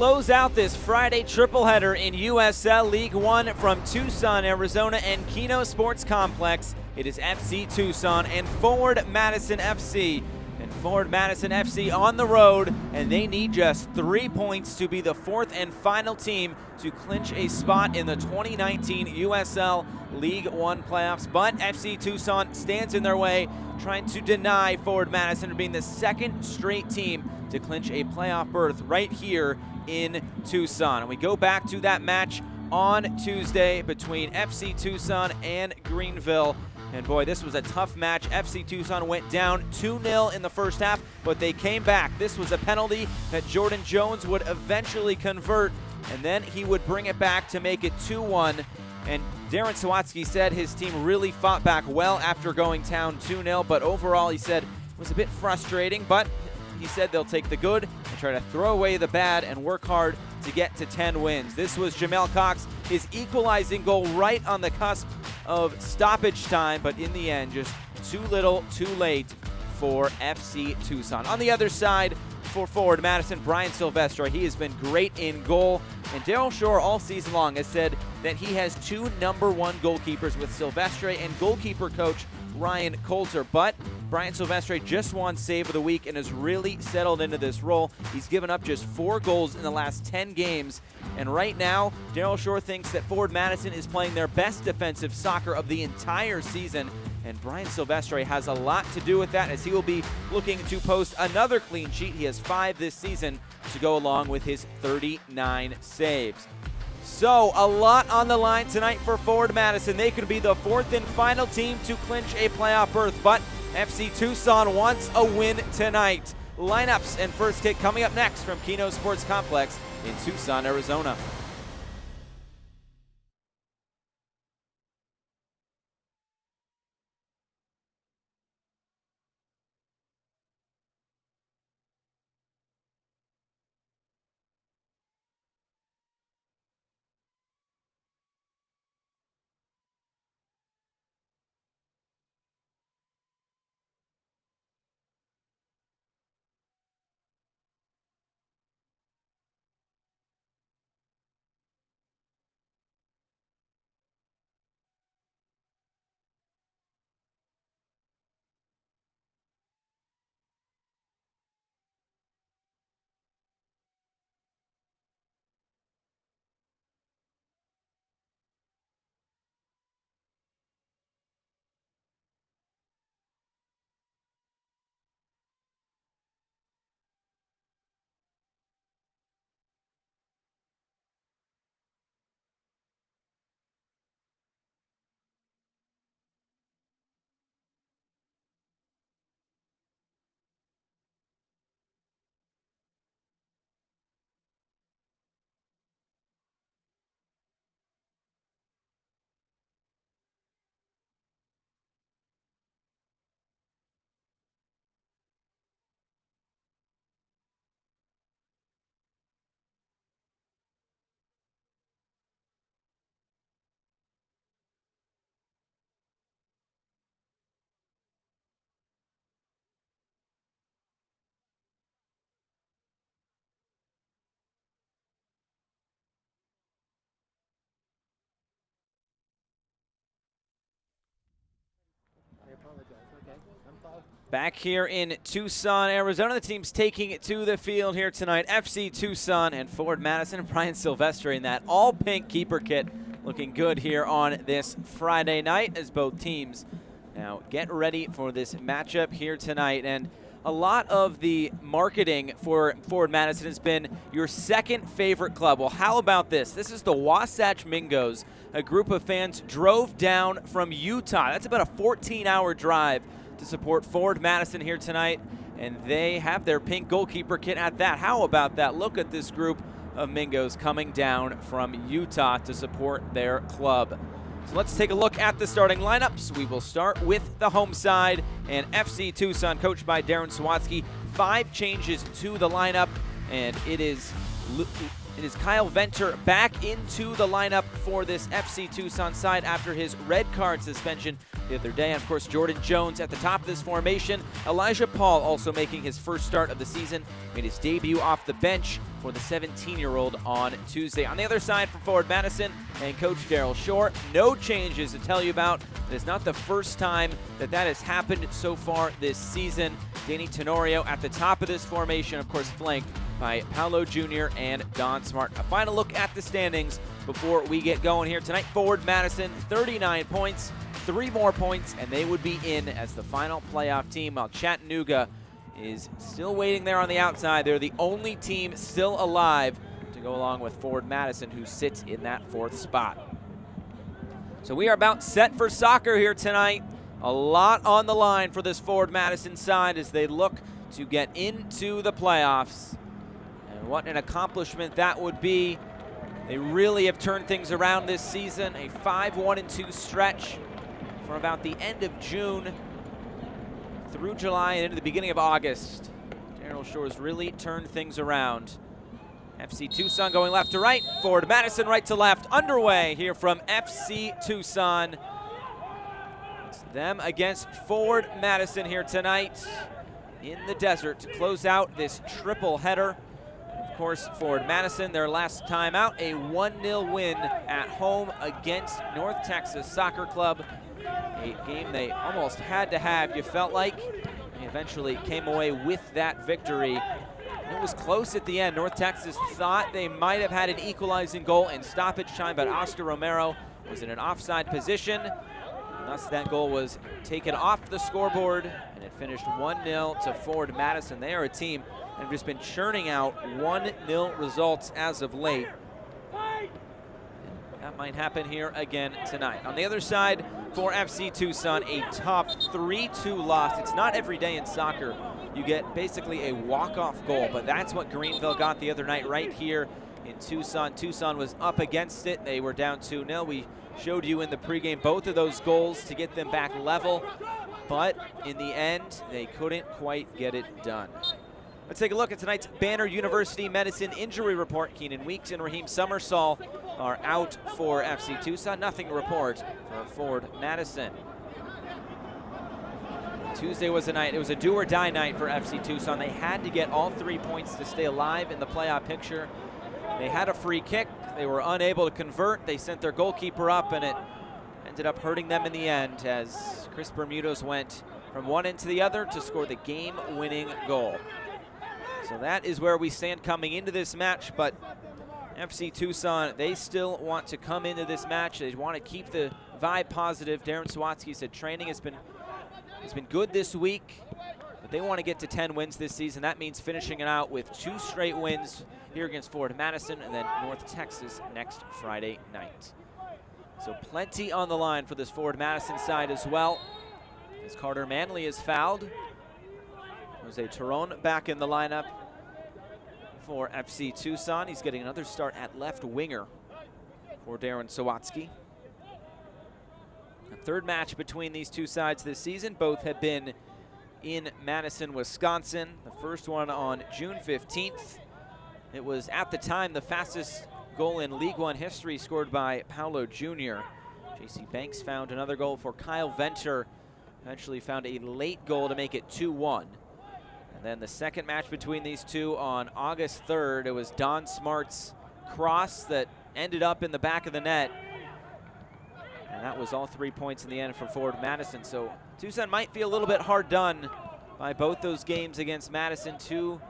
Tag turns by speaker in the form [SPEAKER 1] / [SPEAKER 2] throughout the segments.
[SPEAKER 1] close out this Friday tripleheader in USL League One from Tucson, Arizona and Keno Sports Complex. It is FC Tucson and Forward Madison FC. And Forward Madison FC on the road, and they need just 3 points to be the fourth and final team to clinch a spot in the 2019 USL League One playoffs. But FC Tucson stands in their way, trying to deny Forward Madison from being the second straight team to clinch a playoff berth right here in Tucson. And we go back to that match on Tuesday between FC Tucson and Greenville. And boy, this was a tough match. FC Tucson went down 2-0 in the first half, but they came back. This was a penalty that Jordan Jones would eventually convert, and then he would bring it back to make it 2-1. And Darren Sawatsky said his team really fought back well after going down 2-0, but overall he said it was a bit frustrating, but he said they'll take the good and try to throw away the bad and work hard to get to 10 wins. This was Jamel Cox, his equalizing goal right on the cusp of stoppage time, but in the end, just too little, too late for FC Tucson. On the other side, for Forward Madison, Brian Silvestre, he has been great in goal, and Daryl Shore all season long has said that he has two #1 goalkeepers with Silvestre and goalkeeper coach Ryan Coulter, but Brian Silvestre just won Save of the Week and has really settled into this role. He's given up just 4 goals in the last 10 games, and right now, Daryl Shore thinks that Forward Madison is playing their best defensive soccer of the entire season, and Brian Silvestre has a lot to do with that, as he will be looking to post another clean sheet. He has 5 this season to go along with his 39 saves. So, a lot on the line tonight for Forward Madison. They could be the fourth and final team to clinch a playoff berth, but FC Tucson wants a win tonight. Lineups and first kick coming up next from Keno Sports Complex in Tucson, Arizona. Back here in Tucson, Arizona, the team's taking it to the field here tonight. FC Tucson and Forward Madison and Brian Silvestre in that all-pink keeper kit, looking good here on this Friday night as both teams now get ready for this matchup here tonight. And a lot of the marketing for Forward Madison has been your second favorite club. Well, how about this? This is the Wasatch Mingos. A group of fans drove down from Utah. That's about a 14-hour drive to support Forward Madison here tonight, and they have their pink goalkeeper kit at that. How about that? Look at this group of Mingos coming down from Utah to support their club. So let's take a look at the starting lineups. We will start with the home side, and FC Tucson, coached by Darren Sawatsky. 5 changes to the lineup, and it is It is Kyle Venter back into the lineup for this FC Tucson side after his red card suspension the other day. And of course, Jordan Jones at the top of this formation. Elijah Paul also making his first start of the season. Made his debut off the bench for the 17-year-old on Tuesday. On the other side for forward Madison and coach Daryl Shore, no changes to tell you about. It is not the first time that has happened so far this season. Danny Tenorio at the top of this formation, of course, flanked by Paolo Jr. and Don Smart. A final look at the standings before we get going here tonight. Forward Madison, 39 points, 3 more points, and they would be in as the final playoff team, while Chattanooga is still waiting there on the outside. They're the only team still alive to go along with Forward Madison, who sits in that 4th spot. So we are about set for soccer here tonight. A lot on the line for this Forward Madison side as they look to get into the playoffs. And what an accomplishment that would be. They really have turned things around this season. A 5-1-2 stretch from about the end of June through July and into the beginning of August. Daryl Shore's really turned things around. FC Tucson going left to right, Forward Madison right to left. Underway here from FC Tucson. It's them against Forward Madison here tonight in the desert to close out this triple header. Of course, Forward Madison, their last time out, a 1-0 win at home against North Texas Soccer Club. A game they almost had to have, you felt like. They eventually came away with that victory. It was close at the end. North Texas thought they might have had an equalizing goal in stoppage time, but Oscar Romero was in an offside position. And thus that goal was taken off the scoreboard, and it finished 1-0 to Forward Madison. They are a team that have just been churning out 1-0 results as of late. That might happen here again tonight. On the other side, for FC Tucson, a tough 3-2 loss. It's not every day in soccer you get basically a walk-off goal, but that's what Greenville got the other night right here in Tucson. Tucson was up against it. They were down 2-0. We showed you in the pregame both of those goals to get them back level, but in the end, they couldn't quite get it done. Let's take a look at tonight's Banner University Medicine injury report. Keenan Weeks and Raheem Summersall are out for FC Tucson. Nothing to report for Forward Madison. Tuesday was a night, it was a do or die night for FC Tucson. They had to get all 3 points to stay alive in the playoff picture. They had a free kick. They were unable to convert. They sent their goalkeeper up, and it ended up hurting them in the end as Chris Bermudas went from one end to the other to score the game-winning goal. So that is where we stand coming into this match, but FC Tucson, they still want to come into this match. They want to keep the vibe positive. Darren Sawatsky said training has been good this week, but they want to get to 10 wins this season. That means finishing it out with 2 straight wins here against Forward Madison and then North Texas next Friday night. So plenty on the line for this Forward Madison side as well, as Carter Manley is fouled. Jose Turon back in the lineup for FC Tucson. He's getting another start at left winger for Darren Sawatsky. A 3rd match between these two sides this season. Both have been in Madison, Wisconsin. The first one on June 15th. It was at the time the fastest goal in League One history, scored by Paolo Jr. J.C. Banks found another goal for Kyle Venter. Eventually found a late goal to make it 2-1. And then the second match between these two on August 3rd, it was Don Smart's cross that ended up in the back of the net. And that was all 3 points in the end for Forward Madison. So Tucson might feel a little bit hard done by both those games against Madison. 2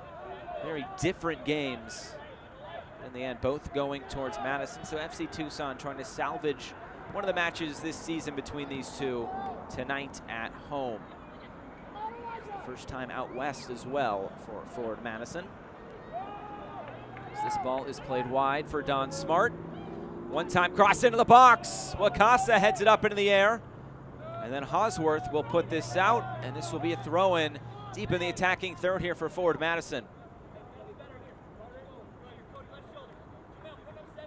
[SPEAKER 1] very different games. In the end, both going towards Madison. So FC Tucson trying to salvage one of the matches this season between these two tonight at home. First time out west as well for Forward Madison. As this ball is played wide for Don Smart. One-time cross into the box. Wakasa heads it up into the air. And then Hosworth will put this out, and this will be a throw-in deep in the attacking third here for Forward Madison.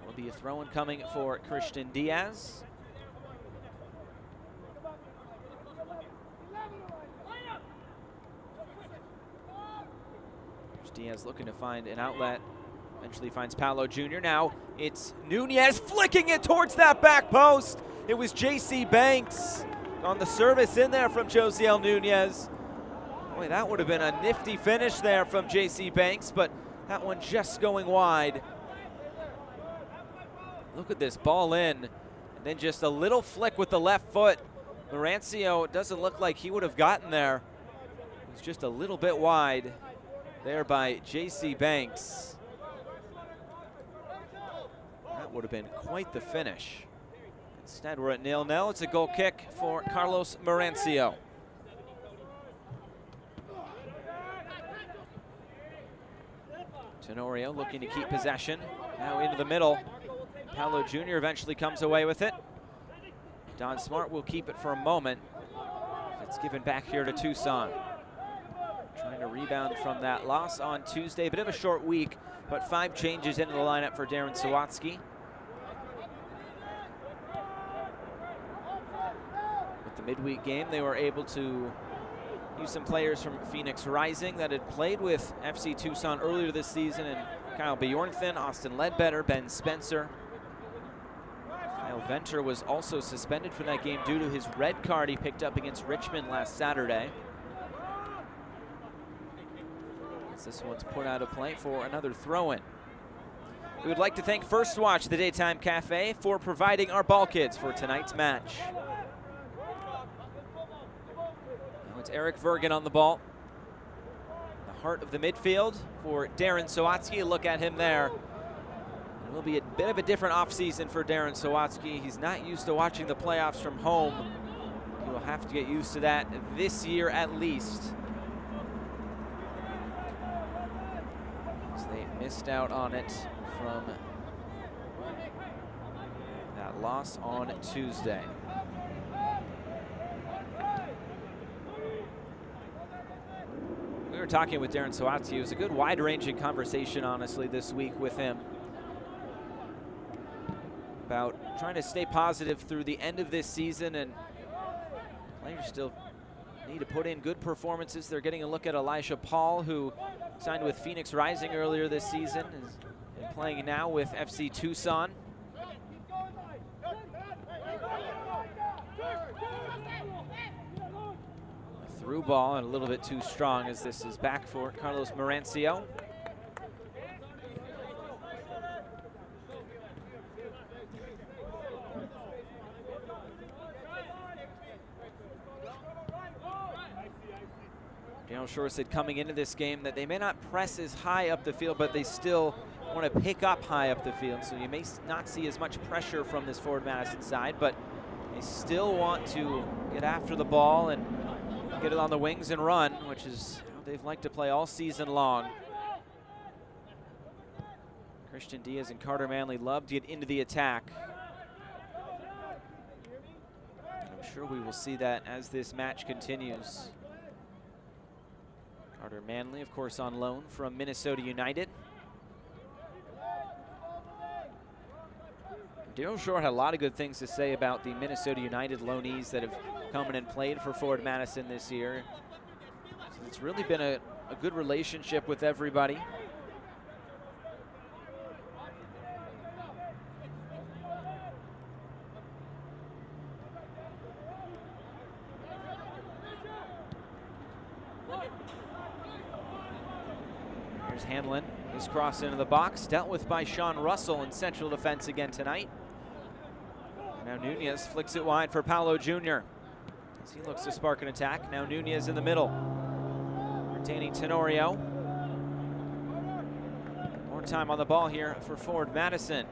[SPEAKER 1] Will be a throw-in coming for Christian Diaz. Diaz looking to find an outlet Eventually finds Paolo Jr. Now it's Nunez flicking it towards that back post. It was J.C. Banks on the service in there from Josiel Nunez. Boy, that would have been a nifty finish there from J.C. Banks, but that one just going wide. Look at this, ball in, and then just a little flick with the left foot. Marancio doesn't look like he would have gotten there. It was just a little bit wide there by J.C. Banks. That would have been quite the finish. Instead, we're at 0-0. It's a goal kick for Carlos Marancio. Tenorio looking to keep possession. Now into the middle. Paolo Jr. eventually comes away with it. Don Smart will keep it for a moment. It's given back here to Tucson. Trying to rebound from that loss on Tuesday. Bit of a short week, but 5 changes into the lineup for Darren Sawatsky. With the midweek game, they were able to use some players from Phoenix Rising that had played with FC Tucson earlier this season, and Kyle Bjornthen, Austin Ledbetter, Ben Spencer. Kyle Venter was also suspended for that game due to his red card he picked up against Richmond last Saturday. This one's put out of play for another throw-in. We would like to thank First Watch, the Daytime Cafe, for providing our ball kids for tonight's match. Now it's Eric Vergen on the ball. The heart of the midfield for Darren Sawatsky. Look at him there. It will be a bit of a different offseason for Darren Sawatsky. He's not used to watching the playoffs from home. He will have to get used to that this year at least. They missed out on it from that loss on Tuesday. We were talking with Darren Sawatsky. It was a good wide-ranging conversation, honestly, this week with him about trying to stay positive through the end of this season, and players still need to put in good performances. They're getting a look at Elijah Paul, who signed with Phoenix Rising earlier this season, and playing now with FC Tucson. A through ball and a little bit too strong as this is back for Carlos Marancio. Daniel Shore said coming into this game that they may not press as high up the field, but they still want to pick up high up the field. So you may not see as much pressure from this Forward Madison side, but they still want to get after the ball and get it on the wings and run, which is how they've liked to play all season long. Christian Diaz and Carter Manley love to get into the attack. And I'm sure we will see that as this match continues. Carter Manley, of course, on loan from Minnesota United. Daryl Shore had a lot of good things to say about the Minnesota United loanees that have come in and played for Forward Madison this year. So it's really been a good relationship with everybody. Here's Hanlon, his cross into the box, dealt with by Sean Russell in central defense again tonight. Now Nunez flicks it wide for Paolo Jr. as he looks to spark an attack. Now Nunez in the middle, retaining Tenorio. More time on the ball here for Forward Madison.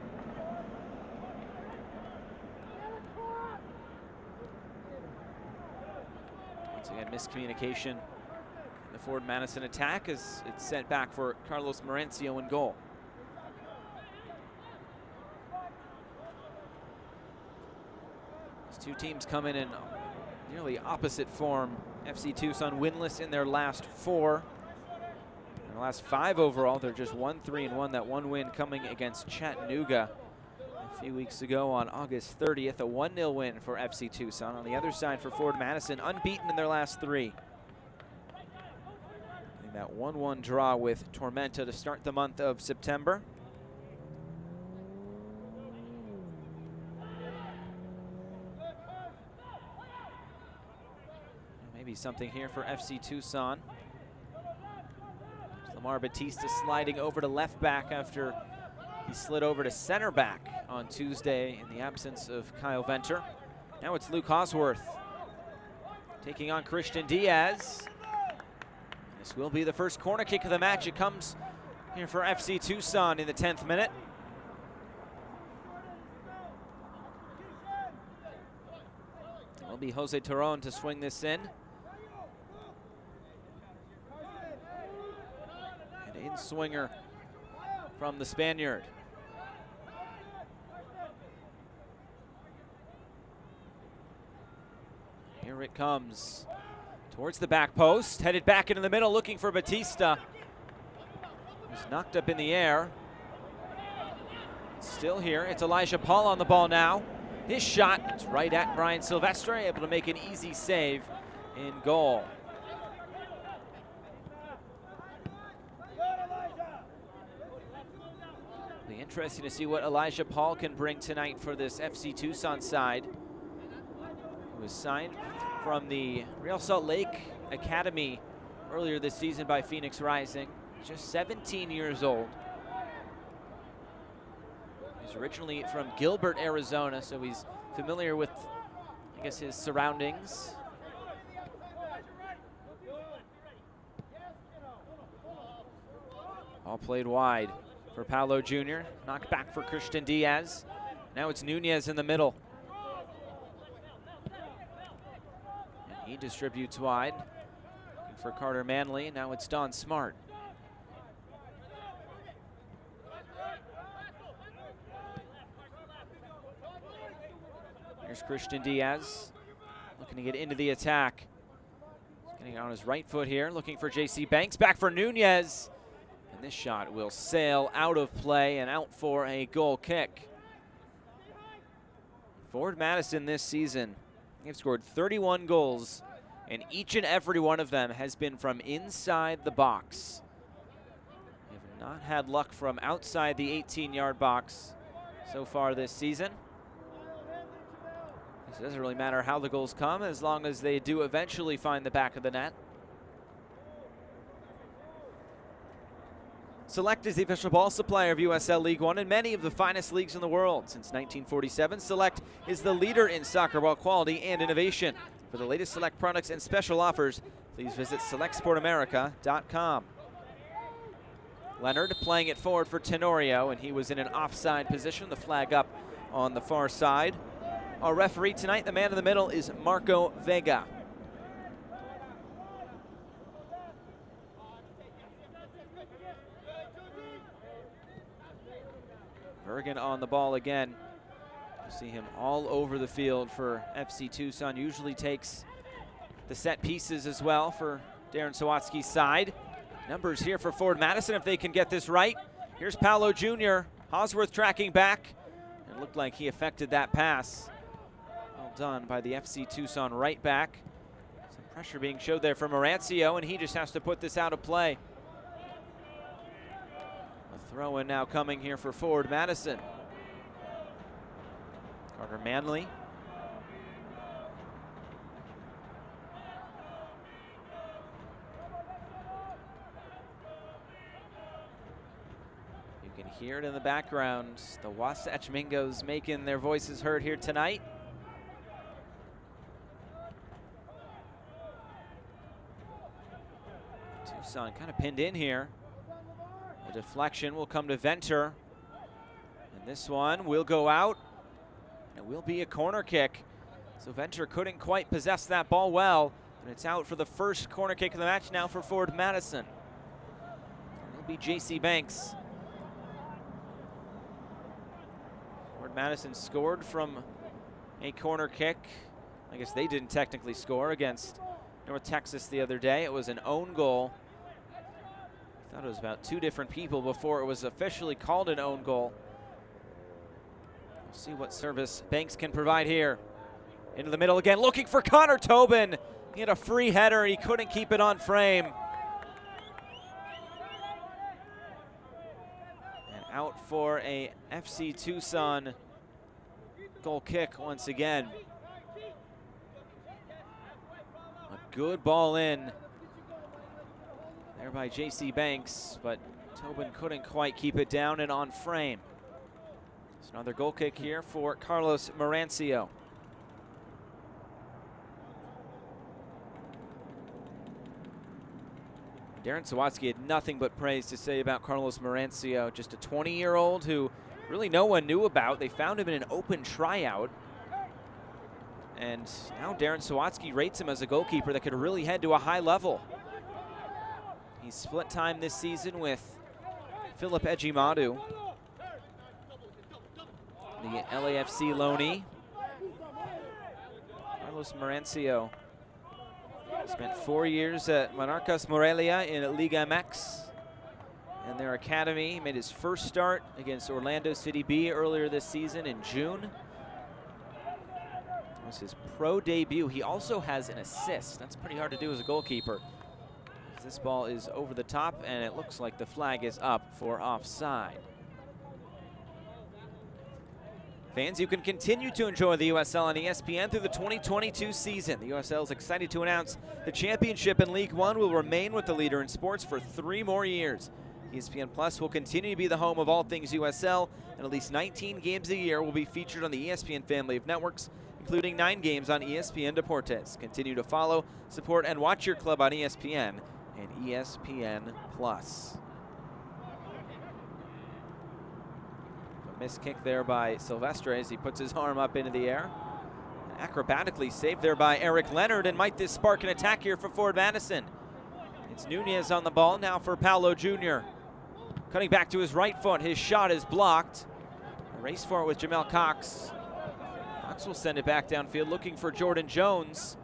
[SPEAKER 1] Once again, miscommunication in the Forward Madison attack as it's sent back for Carlos Marancio in goal. Two teams come in nearly opposite form. FC Tucson winless in their last 4. In the last 5 overall, they're just 1-3-1. That one win coming against Chattanooga a few weeks ago on August 30th. A 1-0 win for FC Tucson. On the other side for Forward Madison, unbeaten in their last 3. And that 1-1 draw with Tormenta to start the month of September. Maybe something here for FC Tucson. Lamar Batista sliding over to left back after he slid over to center back on Tuesday in the absence of Kyle Venter. Now it's Luke Hosworth taking on Christian Diaz. This will be the first corner kick of the match. It comes here for FC Tucson in the 10th minute. It will be Jose Torron to swing this in. An in-swinger from the Spaniard. Here it comes. Towards the back post, headed back into the middle, looking for Batista. He's knocked up in the air. Still here, it's Elijah Paul on the ball now. His shot, it's right at Brian Silvestre, able to make an easy save in goal. It'll be interesting to see what Elijah Paul can bring tonight for this FC Tucson side. He was signed from the Real Salt Lake Academy earlier this season by Phoenix Rising. Just 17 years old. He's originally from Gilbert, Arizona, so he's familiar with, I guess, his surroundings. All played wide for Paolo Jr. Knocked back for Christian Diaz. Now it's Nunez in the middle. He distributes wide for Carter Manley. Now it's Don Smart. Here's Christian Diaz looking to get into the attack. He's getting on his right foot here, looking for J.C. Banks. Back for Nunez. And this shot will sail out of play and out for a goal kick. Forward Madison this season, they've scored 31 goals, and each and every one of them has been from inside the box. They have not had luck from outside the 18-yard box so far this season. It doesn't really matter how the goals come as long as they do eventually find the back of the net. Select is the official ball supplier of USL League One and many of the finest leagues in the world. Since 1947, Select is the leader in soccer ball quality and innovation. For the latest Select products and special offers, please visit selectsportamerica.com. Leonard playing it forward for Tenorio, and he was in an offside position, the flag up on the far side. Our referee tonight, the man in the middle, is Marco Vega. Bergen on the ball again. You see him all over the field for FC Tucson. Usually takes the set pieces as well for Darren Sawatsky's side. Numbers here for Forward Madison if they can get this right. Here's Paolo Jr. Hosworth tracking back. It looked like he affected that pass. Well done by the FC Tucson right back. Some pressure being showed there from Marancio, and he just has to put this out of play. Throw-in now coming here for Forward Madison. Carter Manley. You can hear it in the background. The Wasatch Mingos making their voices heard here tonight. Tucson kind of pinned in here. The deflection will come to Venter. And this one will go out. It will be a corner kick. So Venter couldn't quite possess that ball well. And it's out for the first corner kick of the match now for Forward Madison. It'll be J.C. Banks. Forward Madison scored from a corner kick. I guess they didn't technically score against North Texas the other day. It was an own goal. I thought it was about two different people before it was officially called an own goal. We'll see what service Banks can provide here. Into the middle again, looking for Connor Tobin. He had a free header, he couldn't keep it on frame. And out for a FC Tucson goal kick once again. A good ball in there by J.C. Banks, but Tobin couldn't quite keep it down and on frame. It's another goal kick here for Carlos Merancio. Darren Sawatsky had nothing but praise to say about Carlos Merancio, just a 20-year-old who really no one knew about. They found him in an open tryout. And now Darren Sawatsky rates him as a goalkeeper that could really head to a high level. He's split time this season with Philip Ejimadu, the LAFC loanee. Carlos Merancio spent 4 years at Monarcas Morelia in Liga MX and their academy. He made his first start against Orlando City B earlier this season in June. It was his pro debut. He also has an assist. That's pretty hard to do as a goalkeeper. This ball is over the top, and it looks like the flag is up for offside. Fans, you can continue to enjoy the USL on ESPN through the 2022 season. The USL is excited to announce the championship in League One will remain with the leader in sports for 3 more years. ESPN Plus will continue to be the home of all things USL, and at least 19 games a year will be featured on the ESPN family of networks, including 9 games on ESPN Deportes. Continue to follow, support, and watch your club on ESPN and ESPN Plus. A missed kick there by Silvestre as he puts his arm up into the air. Acrobatically saved there by Eric Leonard, and might this spark an attack here for Forward Madison. It's Nunez on the ball now for Paolo Jr. Cutting back to his right foot, his shot is blocked. A race for it with Jamel Cox. Cox will send it back downfield looking for Jordan Jones.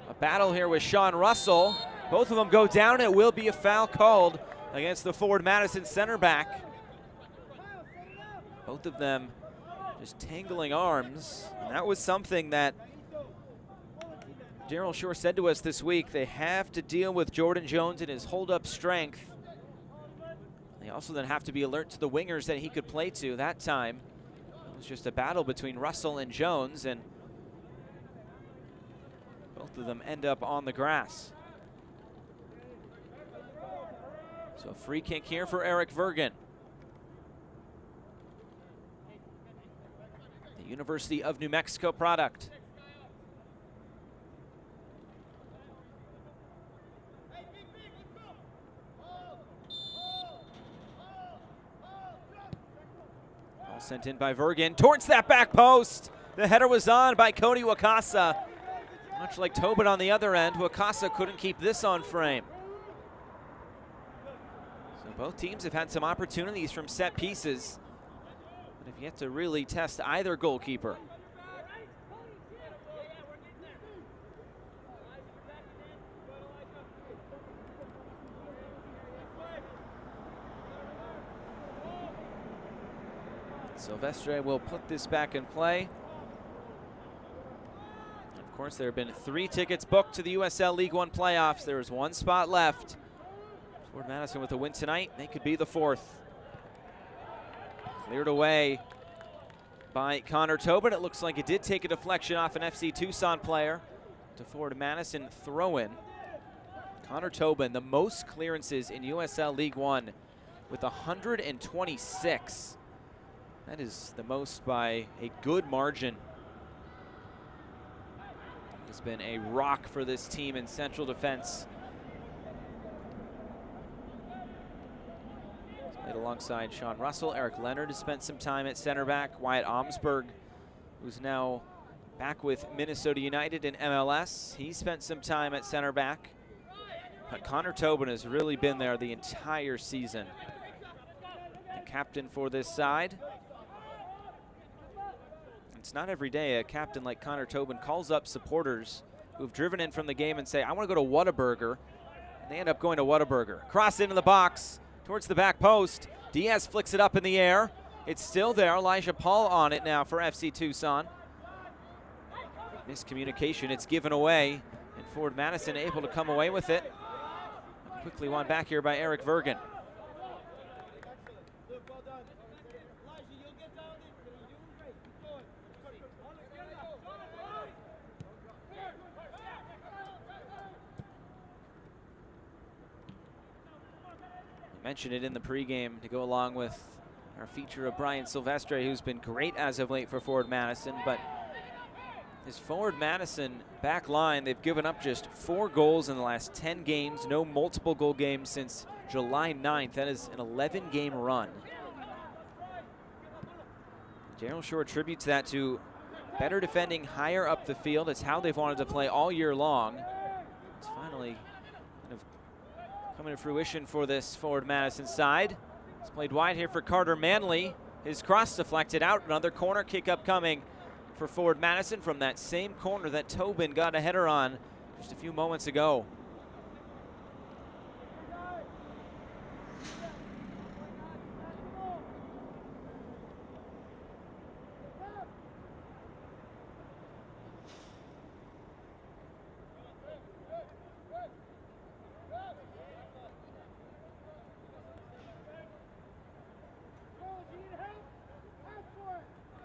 [SPEAKER 1] A battle here with Sean Russell. Both of them go down. It will be a foul called against the Forward Madison center back. Both of them just tangling arms. And that was something that Daryl Shore said to us this week. They have to deal with Jordan Jones and his hold-up strength. They also then have to be alert to the wingers that he could play to. That time, it was just a battle between Russell and Jones, and both of them end up on the grass. So a free kick here for Eric Vergen. The University of New Mexico product. Ball sent in by Vergen towards that back post. The header was on by Cody Wakasa. Much like Tobin on the other end, Wakasa couldn't keep this on frame. Both teams have had some opportunities from set pieces, but have yet to really test either goalkeeper. Silvestre will put this back in play. Of course, there have been 3 tickets booked to the USL League One playoffs. There is 1 spot left. Forward Madison with a win tonight, they could be the 4th. Cleared away by Connor Tobin. It looks like it did take a deflection off an FC Tucson player to Forward Madison throw-in. Connor Tobin, the most clearances in USL League One with 126. That is the most by a good margin. He's been a rock for this team in central defense. Played alongside Sean Russell. Eric Leonard has spent some time at center back. Wyatt Omsberg, who's now back with Minnesota United in MLS. He spent some time at center back. But Connor Tobin has really been there the entire season. The captain for this side. It's not every day a captain like Connor Tobin calls up supporters who've driven in from the game and say, I want to go to Whataburger. And they end up going to Whataburger. Cross into the box. Towards the back post. Diaz flicks it up in the air. It's still there. Elijah Paul on it now for FC Tucson. Miscommunication. It's given away. And Forward Madison able to come away with it. Quickly won back here by Eric Vergen. Mentioned it in the pregame to go along with our feature of Brian Silvestre, who's been great as of late for Forward Madison, but this Forward Madison back line, they've given up just 4 goals in the last 10 games, no multiple goal games since July 9th. That is an 11-game run. Daryl Shore attributes that to better defending higher up the field. It's how they've wanted to play all year long. It's finally kind of coming to fruition for this Forward Madison side. It's played wide here for Carter Manley. His cross deflected out. Another corner kick upcoming for Forward Madison from that same corner that Tobin got a header on just a few moments ago.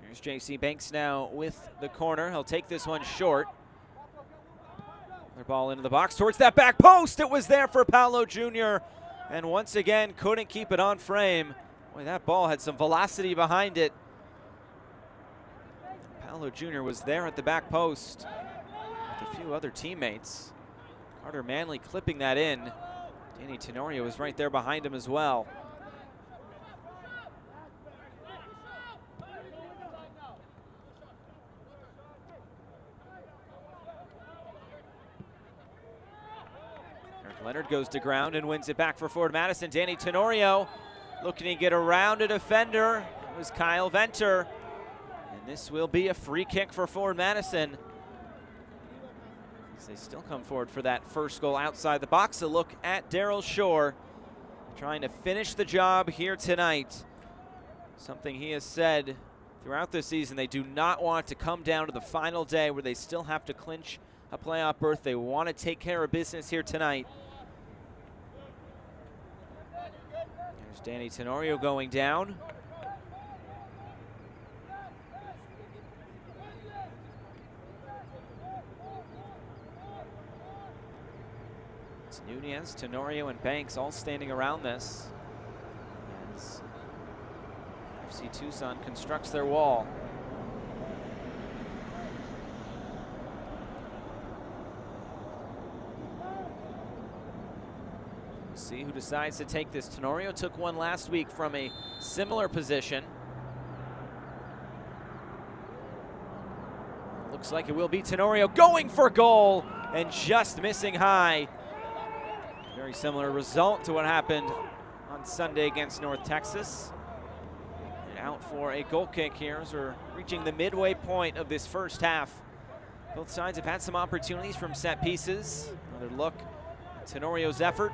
[SPEAKER 1] Here's J.C. Banks now with the corner. He'll take this one short. Their ball into the box towards that back post. It was there for Paolo Jr. and once again couldn't keep it on frame. Boy, that ball had some velocity behind it. Paolo Jr. was there at the back post with a few other teammates. Carter Manley clipping that in. Danny Tenorio was right there behind him as well. Leonard goes to ground and wins it back for Forward Madison. Danny Tenorio looking to get around a defender. It was Kyle Venter. And this will be a free kick for Forward Madison, as they still come forward for that first goal outside the box. A look at Daryl Shore trying to finish the job here tonight. Something he has said throughout the season, they do not want to come down to the final day where they still have to clinch a playoff berth. They want to take care of business here tonight. There's Danny Tenorio going down. It's Nunez, Tenorio, and Banks all standing around this as FC Tucson constructs their wall. See who decides to take this. Tenorio took one last week from a similar position. Looks like it will be Tenorio going for goal and just missing high. Very similar result to what happened on Sunday against North Texas. And out for a goal kick here as we're reaching the midway point of this first half. Both sides have had some opportunities from set pieces. Another look at Tenorio's effort.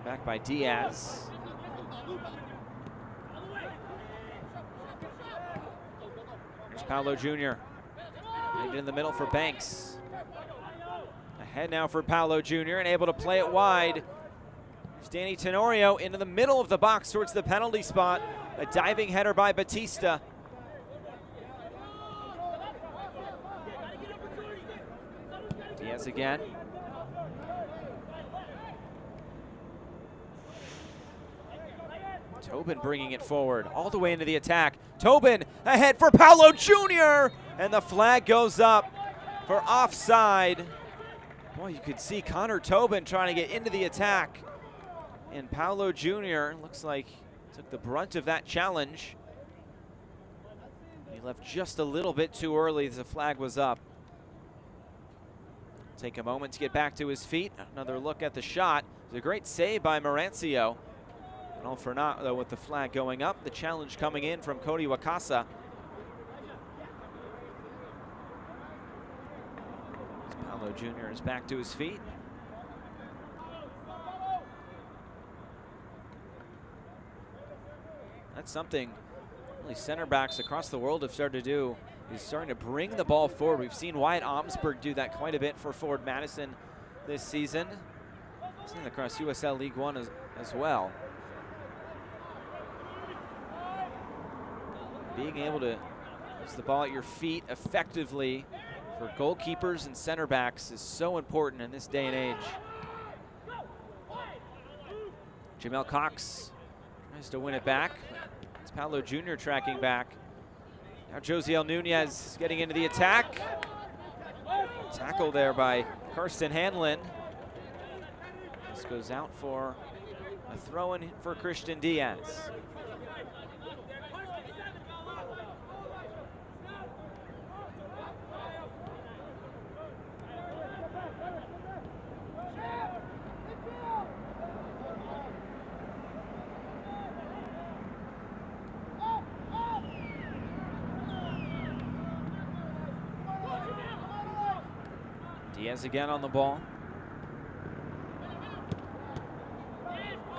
[SPEAKER 1] Back by Diaz. Here's Paolo Jr. Right in the middle for Banks. Ahead now for Paolo Jr. and able to play it wide. Here's Danny Tenorio into the middle of the box towards the penalty spot. A diving header by Batista. Diaz again. Tobin bringing it forward all the way into the attack. Tobin ahead for Paolo Jr. and the flag goes up for offside. Boy, you could see Connor Tobin trying to get into the attack, and Paolo Jr. looks like took the brunt of that challenge. He left just a little bit too early as the flag was up. Take a moment to get back to his feet. Another look at the shot. It was a great save by Marancio. And all for naught, though, with the flag going up. The challenge coming in from Cody Wakasa. Paolo Jr. is back to his feet. That's something really center backs across the world have started to do. He's starting to bring the ball forward. We've seen Wyatt Omsberg do that quite a bit for Forward Madison this season. We've seen it across USL League One as well. Being able to use the ball at your feet effectively for goalkeepers and center backs is so important in this day and age. Jamel Cox tries to win it back. It's Paolo Jr. tracking back. Now Josiel Nunez getting into the attack. Tackle there by Karsten Hanlon. This goes out for a throw-in for Christian Diaz. Diaz again on the ball.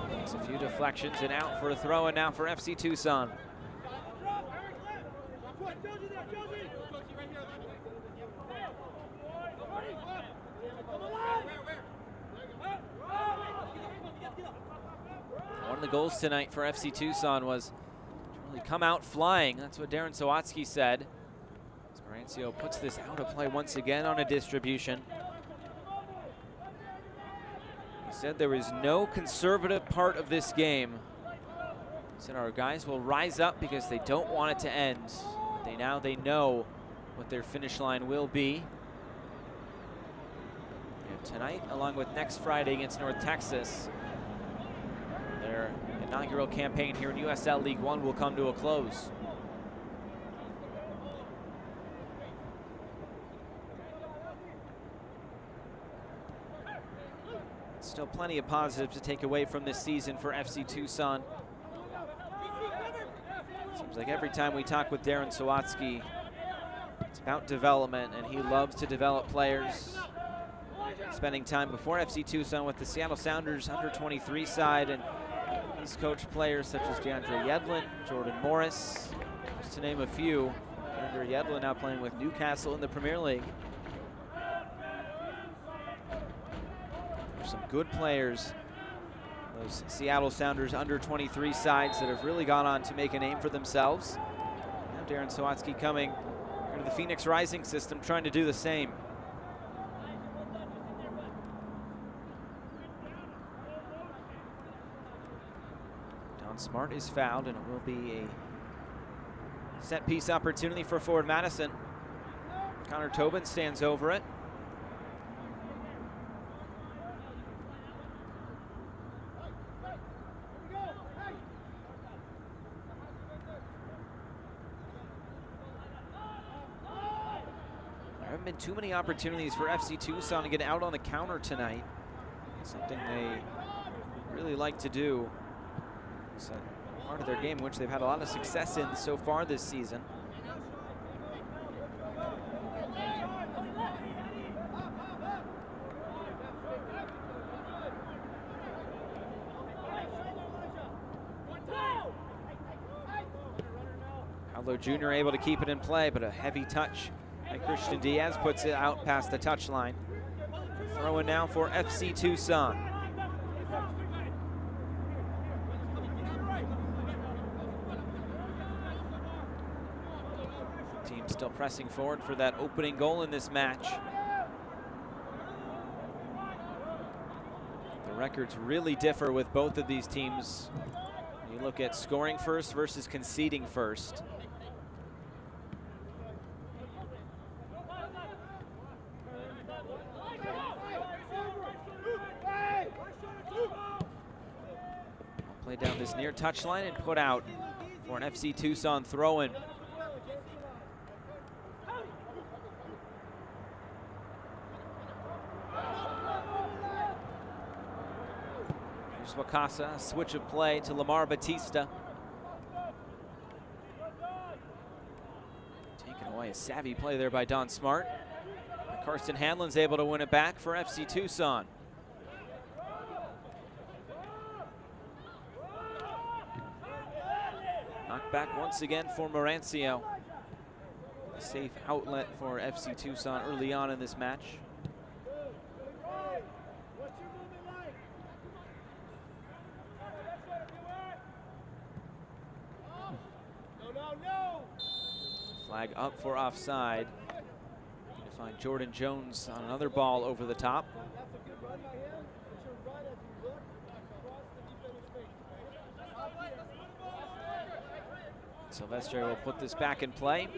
[SPEAKER 1] Takes a few deflections and out for a throw-in now for FC Tucson. One of the goals tonight for FC Tucson was to really come out flying. That's what Darren Sawatsky said. Marancio puts this out of play once again on a distribution. He said there is no conservative part of this game. He said our guys will rise up because they don't want it to end. They know what their finish line will be. And tonight, along with next Friday against North Texas, their inaugural campaign here in USL League One will come to a close. Still plenty of positives to take away from this season for FC Tucson. Seems like every time we talk with Darren Sawatsky, it's about development, and he loves to develop players. Spending time before FC Tucson with the Seattle Sounders under-23 side, and he's coached players such as DeAndre Yedlin, Jordan Morris, just to name a few. DeAndre Yedlin now playing with Newcastle in the Premier League. Some good players, those Seattle Sounders under-23 sides that have really gone on to make a name for themselves. Now Darren Sawatsky coming into the Phoenix Rising system, trying to do the same. Don Smart is fouled, and it will be a set piece opportunity for forward Madison. Connor Tobin stands over it. There haven't been too many opportunities for FC Tucson to get out on the counter tonight. It's something they really like to do. It's a part of their game which they've had a lot of success in so far this season. Paolo Jr. able to keep it in play, but a heavy touch. And Christian Diaz puts it out past the touchline. Throw-in now for FC Tucson. Team still pressing forward for that opening goal in this match. The records really differ with both of these teams. You look at scoring first versus conceding first. Play down this near touchline and put out for an FC Tucson throw-in. Here's Wakasa, a switch of play to Lamar Batista. Taken away, a savvy play there by Don Smart. Karsten Hanlon's able to win it back for FC Tucson. Knocked back once again for Marancio. A safe outlet for FC Tucson early on in this match. Flag up for offside. Find Jordan Jones on another ball over the top. Silvestre will put this back in play.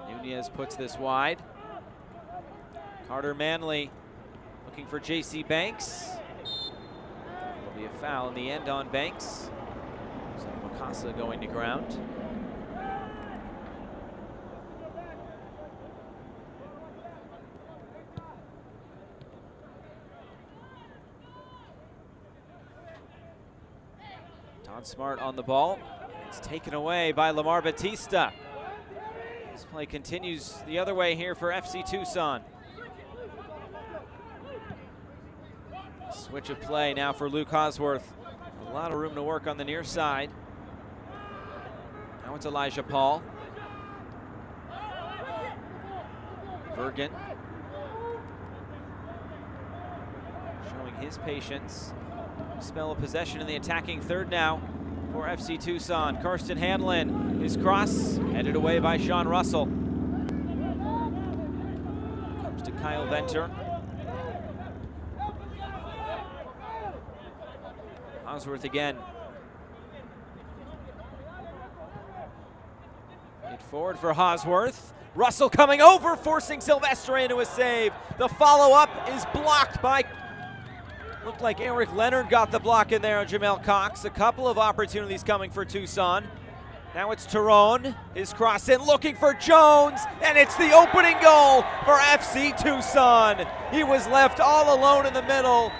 [SPEAKER 1] Nunez puts this wide. Carter Manley looking for J.C. Banks. Will be a foul in the end on Banks. So Wakasa going to ground. Todd Smart on the ball. It's taken away by Lamar Batista. This play continues the other way here for FC Tucson. Switch of play now for Luke Hosworth. A lot of room to work on the near side. Now it's Elijah Paul. Vergen showing his patience. Spell of possession in the attacking third now for FC Tucson. Karsten Hanlon, his cross headed away by Sean Russell. Comes to Kyle Venter. Hosworth again. It forward for Hosworth. Russell coming over, forcing Silvestre into a save. The follow-up is blocked by, looked like Eric Leonard got the block in there on Jamel Cox. A couple of opportunities coming for Tucson. Now it's Tyrone, his cross in, looking for Jones, and it's the opening goal for FC Tucson. He was left all alone in the middle,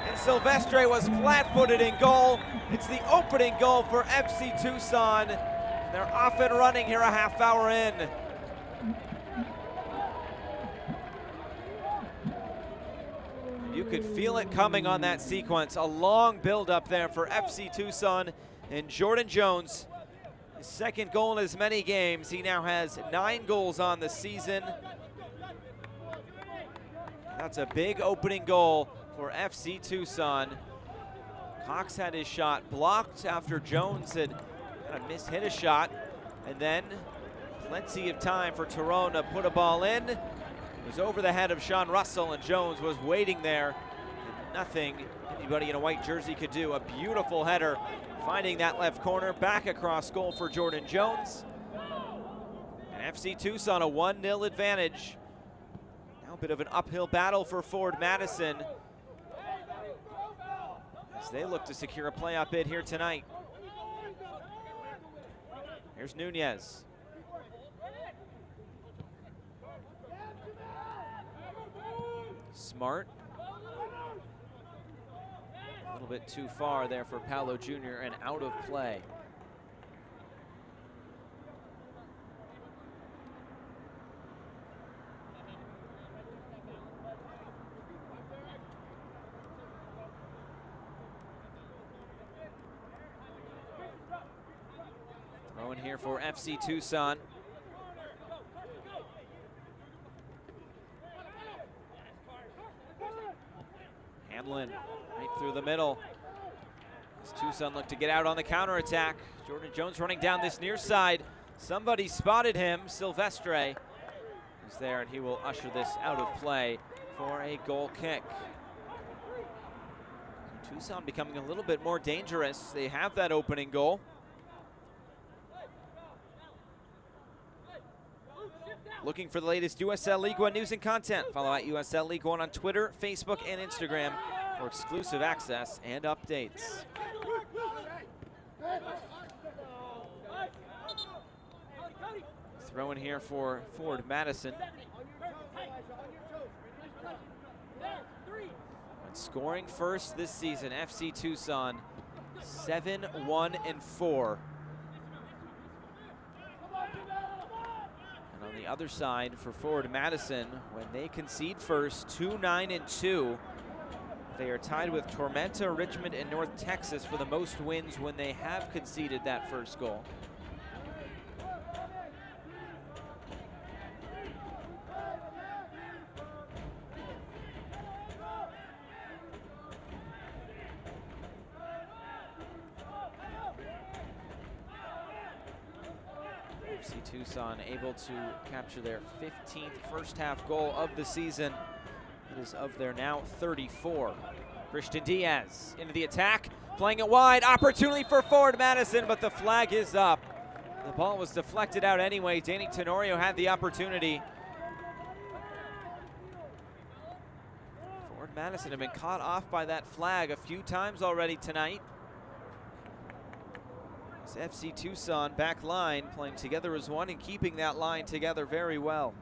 [SPEAKER 1] and Silvestre was flat-footed in goal. It's the opening goal for FC Tucson. They're off and running here a half hour in. You could feel it coming on that sequence. A long build-up there for FC Tucson and Jordan Jones. His second goal in as many games. He now has 9 goals on the season. That's a big opening goal for FC Tucson. Cox had his shot blocked after Jones had kind of mishit a shot. And then plenty of time for Tyrone to put a ball in. It was over the head of Sean Russell, and Jones was waiting there. And nothing anybody in a white jersey could do. A beautiful header, finding that left corner, back across goal for Jordan Jones. And FC Tucson a 1-0 advantage. Now a bit of an uphill battle for Ford Madison as they look to secure a playoff bid here tonight. Here's Nunez. Smart. A little bit too far there for Paolo Jr. and out of play. Throw in here for FC Tucson. Hamlin right through the middle. As Tucson look to get out on the counterattack. Jordan Jones running down this near side. Somebody spotted him. Silvestre is there, and he will usher this out of play for a goal kick. Tucson becoming a little bit more dangerous. They have that opening goal. Looking for the latest USL League One news and content? Follow at USL League One on Twitter, Facebook, and Instagram for exclusive access and updates. Throw in here for Ford Madison. And scoring first this season, FC Tucson 7-1-4. On the other side for Ford Madison, when they concede first, 2-9-2. They are tied with Tormenta, Richmond, and North Texas for the most wins when they have conceded that first goal. FC Tucson able to capture their 15th first half goal of the season. It is of their now 34. Christian Diaz into the attack, playing it wide. Opportunity for Forward Madison, but the flag is up. The ball was deflected out anyway. Danny Tenorio had the opportunity. Forward Madison have been caught off by that flag a few times already tonight. It's FC Tucson back line playing together as one and keeping that line together very well.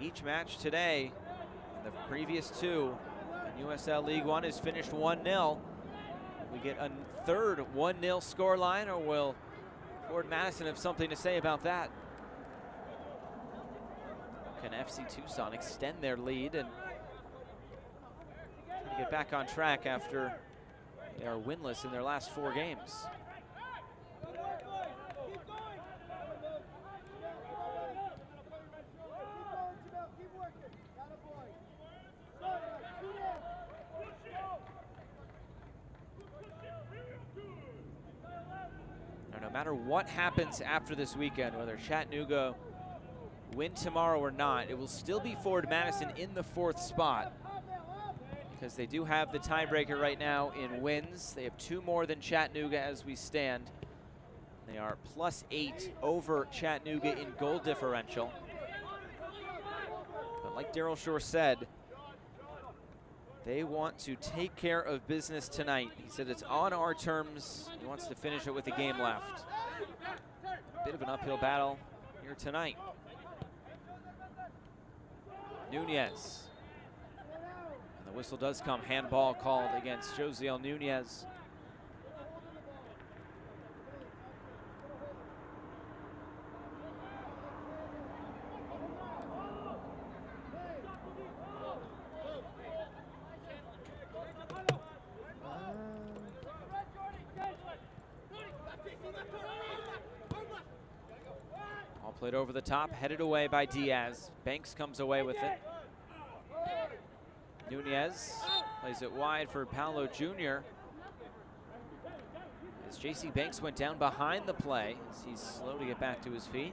[SPEAKER 1] Each match today, and the previous two in USL League One, is finished 1-0. We get a third 1-0 scoreline, or will Forward Madison have something to say about that? Can FC Tucson extend their lead and try to get back on track after they are winless in their last 4 games? No matter what happens after this weekend, whether Chattanooga win tomorrow or not, it will still be Forward Madison in the 4th spot, because they do have the tiebreaker right now in wins. They have 2 more than Chattanooga as we stand. They are +8 over Chattanooga in goal differential. But like Daryl Shore said, they want to take care of business tonight. He said it's on our terms. He wants to finish it with a game left. A bit of an uphill battle here tonight. Nunez. And the whistle does come. Handball called against Josiel Nunez. All played over the top, headed away by Diaz. Banks comes away with it. Nunez plays it wide for Paolo Jr. As JC Banks went down behind the play, as he's slow to get back to his feet.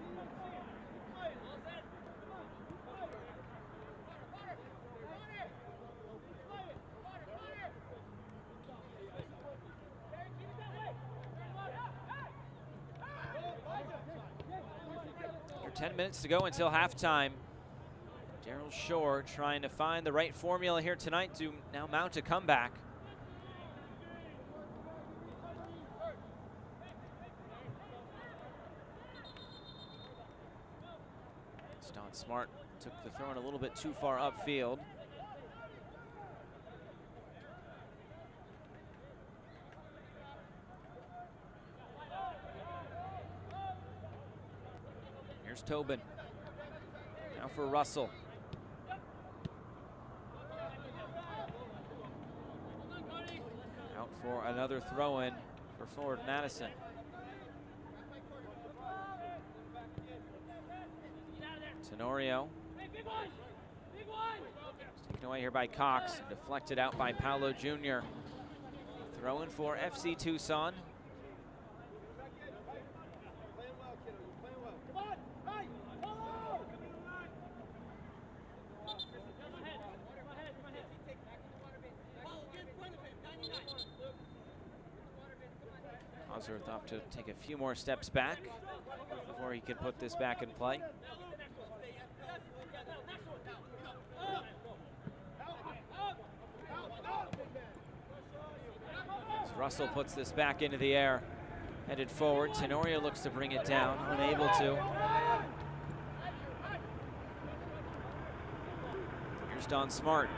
[SPEAKER 1] There are 10 minutes to go until halftime. Daryl Shore trying to find the right formula here tonight to now mount a comeback. Don Smart took the throw in a little bit too far upfield. Here's Tobin. Now for Russell. Out for another throw-in for Forward Madison. Tenorio. Taken away here by Cox. Deflected out by Paolo Jr. Throw-in for FC Tucson. Osworth off to take a few more steps back before he can put this back in play. As Russell puts this back into the air, headed forward. Tenorio looks to bring it down, unable to. Here's Don Smart.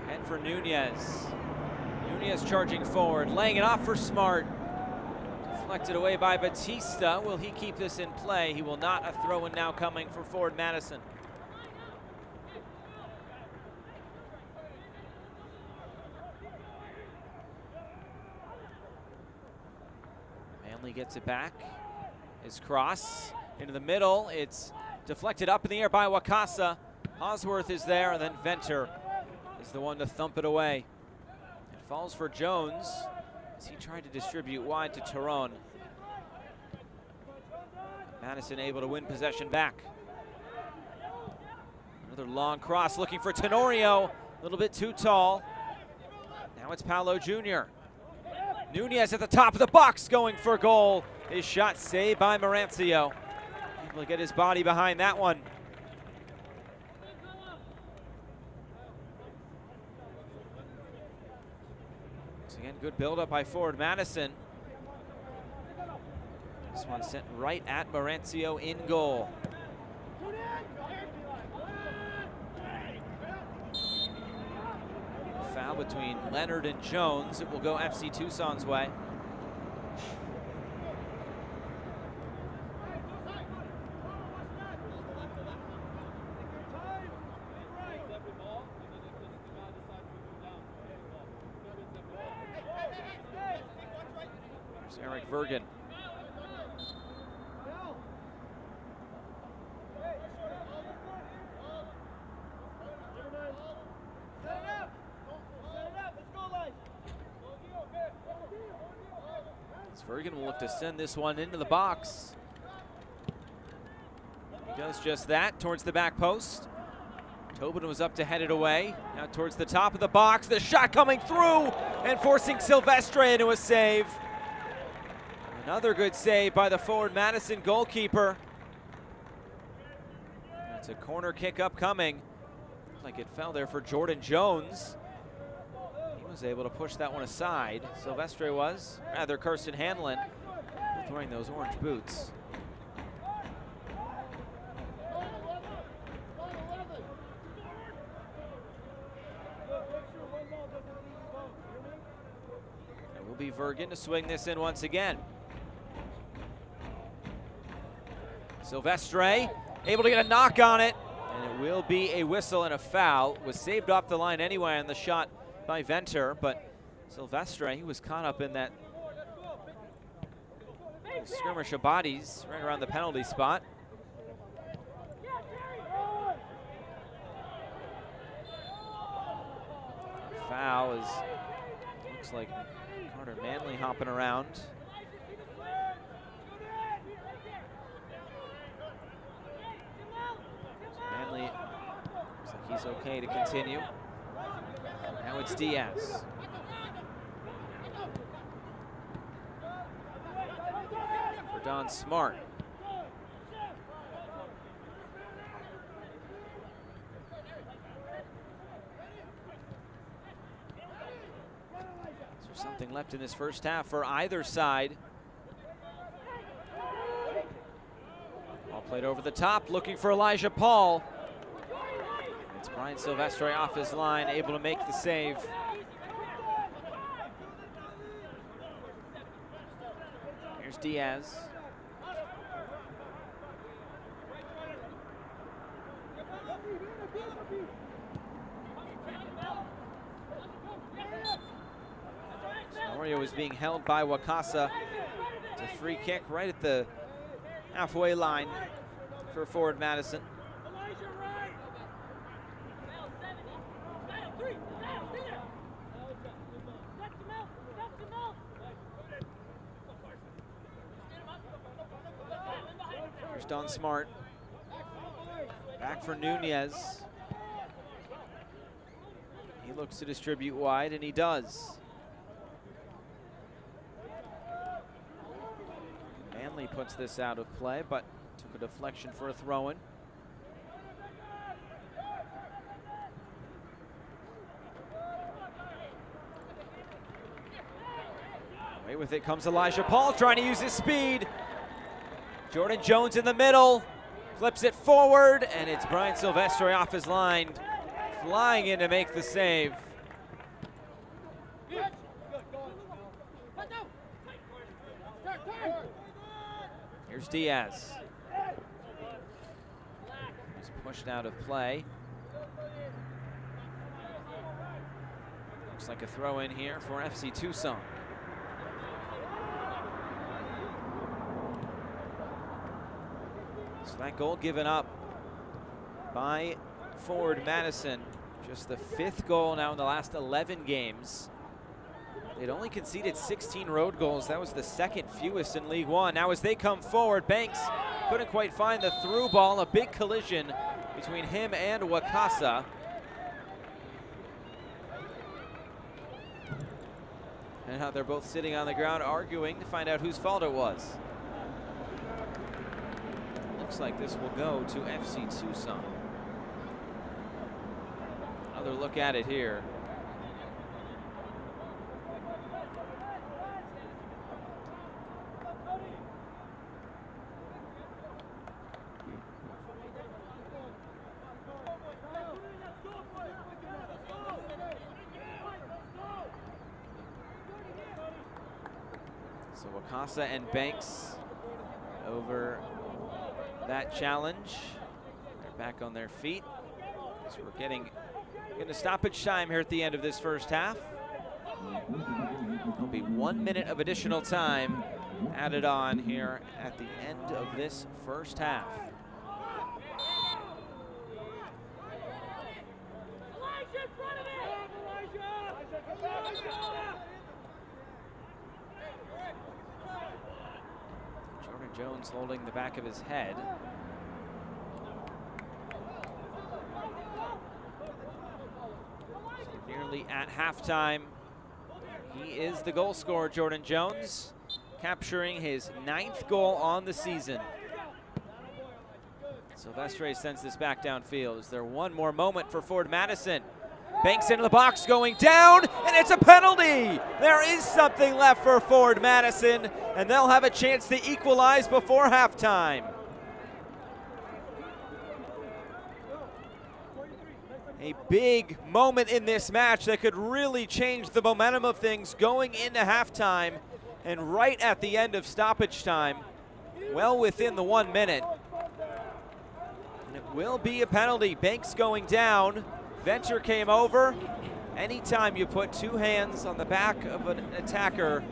[SPEAKER 1] Head for Nunez. Nunez charging forward, laying it off for Smart. Deflected away by Batista. Will he keep this in play? He will not. A throw-in now coming for Forward Madison. Manley gets it back. His cross into the middle. It's deflected up in the air by Wakasa. Hosworth is there, and then Venter is the one to thump it away. It falls for Jones as he tried to distribute wide to Turon. Madison able to win possession back. Another long cross looking for Tenorio, a little bit too tall. Now it's Paolo Jr. Nunez at the top of the box going for goal. His shot saved by Marancio. Able to get his body behind that one. Once again, good build-up by forward Madison. This one sent right at Marancio in goal. Foul between Leonard and Jones. It will go FC Tucson's way. There's Eric Vergen. Vergen will look to send this one into the box. He does just that towards the back post. Tobin was up to head it away. Now towards the top of the box. The shot coming through and forcing Silvestre into a save. Another good save by the forward Madison goalkeeper. It's a corner kick upcoming. Looks like it fell there for Jordan Jones. Was able to push that one aside. Silvestre was, rather Kirsten Hanlon, wearing those orange boots. It will be Vergen to swing this in once again. Silvestre able to get a knock on it, and it will be a whistle and a foul. Was saved off the line anyway on the shot by Venter, but Silvestre, he was caught up in that skirmish of bodies right around the penalty spot. Foul is, looks like Carter Manley hopping around. So Manley looks like he's okay to continue. Now it's Diaz. For Don Smart. Is there something left in this first half for either side? Ball played over the top, looking for Elijah Paul. It's Brian Silvestre off his line, able to make the save. Here's Diaz. Sonorio is being held by Wakasa. It's a free kick right at the halfway line for forward Madison. Here's Don Smart. Back for Nunez. He looks to distribute wide, and he does. Manley puts this out of play, but took a deflection for a throw-in. Away with it comes Elijah Paul, trying to use his speed. Jordan Jones in the middle, flips it forward, and it's Brian Silvestre off his line, flying in to make the save. Here's Diaz. He's pushed out of play. Looks like a throw in here for FC Tucson. So that goal given up by Forward Madison. Just the 5th goal now in the last 11 games. They'd only conceded 16 road goals. That was the 2nd fewest in League One. Now as they come forward, Banks couldn't quite find the through ball. A big collision between him and Wakasa. And now they're both sitting on the ground arguing to find out whose fault it was. Looks like this will go to FC Tucson. Another look at it here. So Wakasa and Banks over that challenge. They're back on their feet. So we're getting into stoppage time here at the end of this first half. There'll be 1 minute of additional time added on here at the end of this first half. Jordan Jones holding the back of his head. Nearly at halftime. He is the goal scorer, Jordan Jones, capturing his 9th goal on the season. Silvestre sends this back downfield. Is there one more moment for Forward Madison? Banks into the box, going down, and it's a penalty. There is something left for Forward Madison, and they'll have a chance to equalize before halftime. A big moment in this match that could really change the momentum of things going into halftime, and right at the end of stoppage time, well within the 1 minute. And it will be a penalty. Banks going down. Venter came over. Anytime you put 2 hands on the back of an attacker,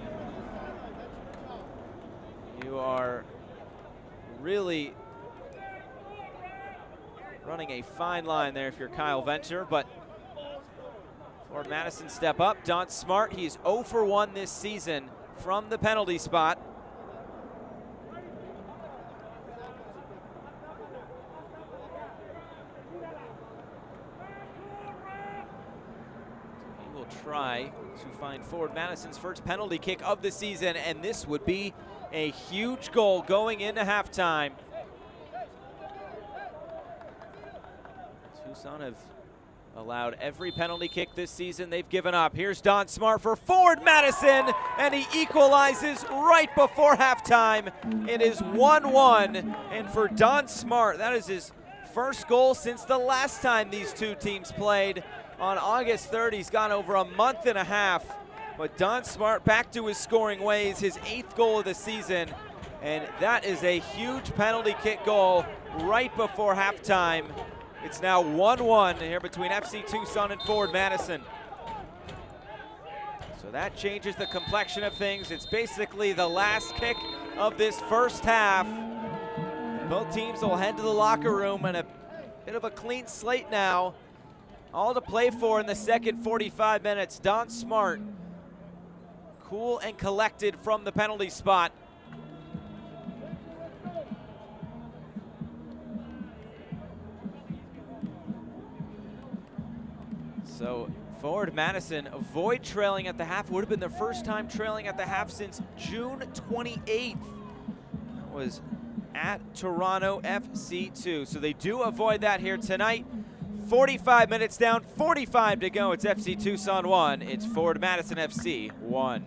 [SPEAKER 1] you are really running a fine line there if you're Kyle Venter, but Forward Madison step up. Don Smart, he's 0 for 1 this season from the penalty spot. He will try to find Forward Madison's first penalty kick of the season, and this would be a huge goal going into halftime. Tucson have allowed every penalty kick this season they've given up. Here's Don Smart for Forward Madison, and he equalizes right before halftime. It is 1-1, and for Don Smart, that is his first goal since the last time these two teams played on August 3rd. He's gone over a month and a half, but Don Smart back to his scoring ways, his 8th goal of the season, and that is a huge penalty kick goal right before halftime. It's now 1-1 here between FC Tucson and Forward Madison. So that changes the complexion of things. It's basically the last kick of this first half. Both teams will head to the locker room, and a bit of a clean slate now. All to play for in the second 45 minutes. Don Smart, cool and collected from the penalty spot. So Forward Madison avoid trailing at the half. Would have been their first time trailing at the half since June 28th. That was at Toronto FC2. So they do avoid that here tonight. 45 minutes down, 45 to go. It's FC Tucson 1. It's Forward Madison FC 1.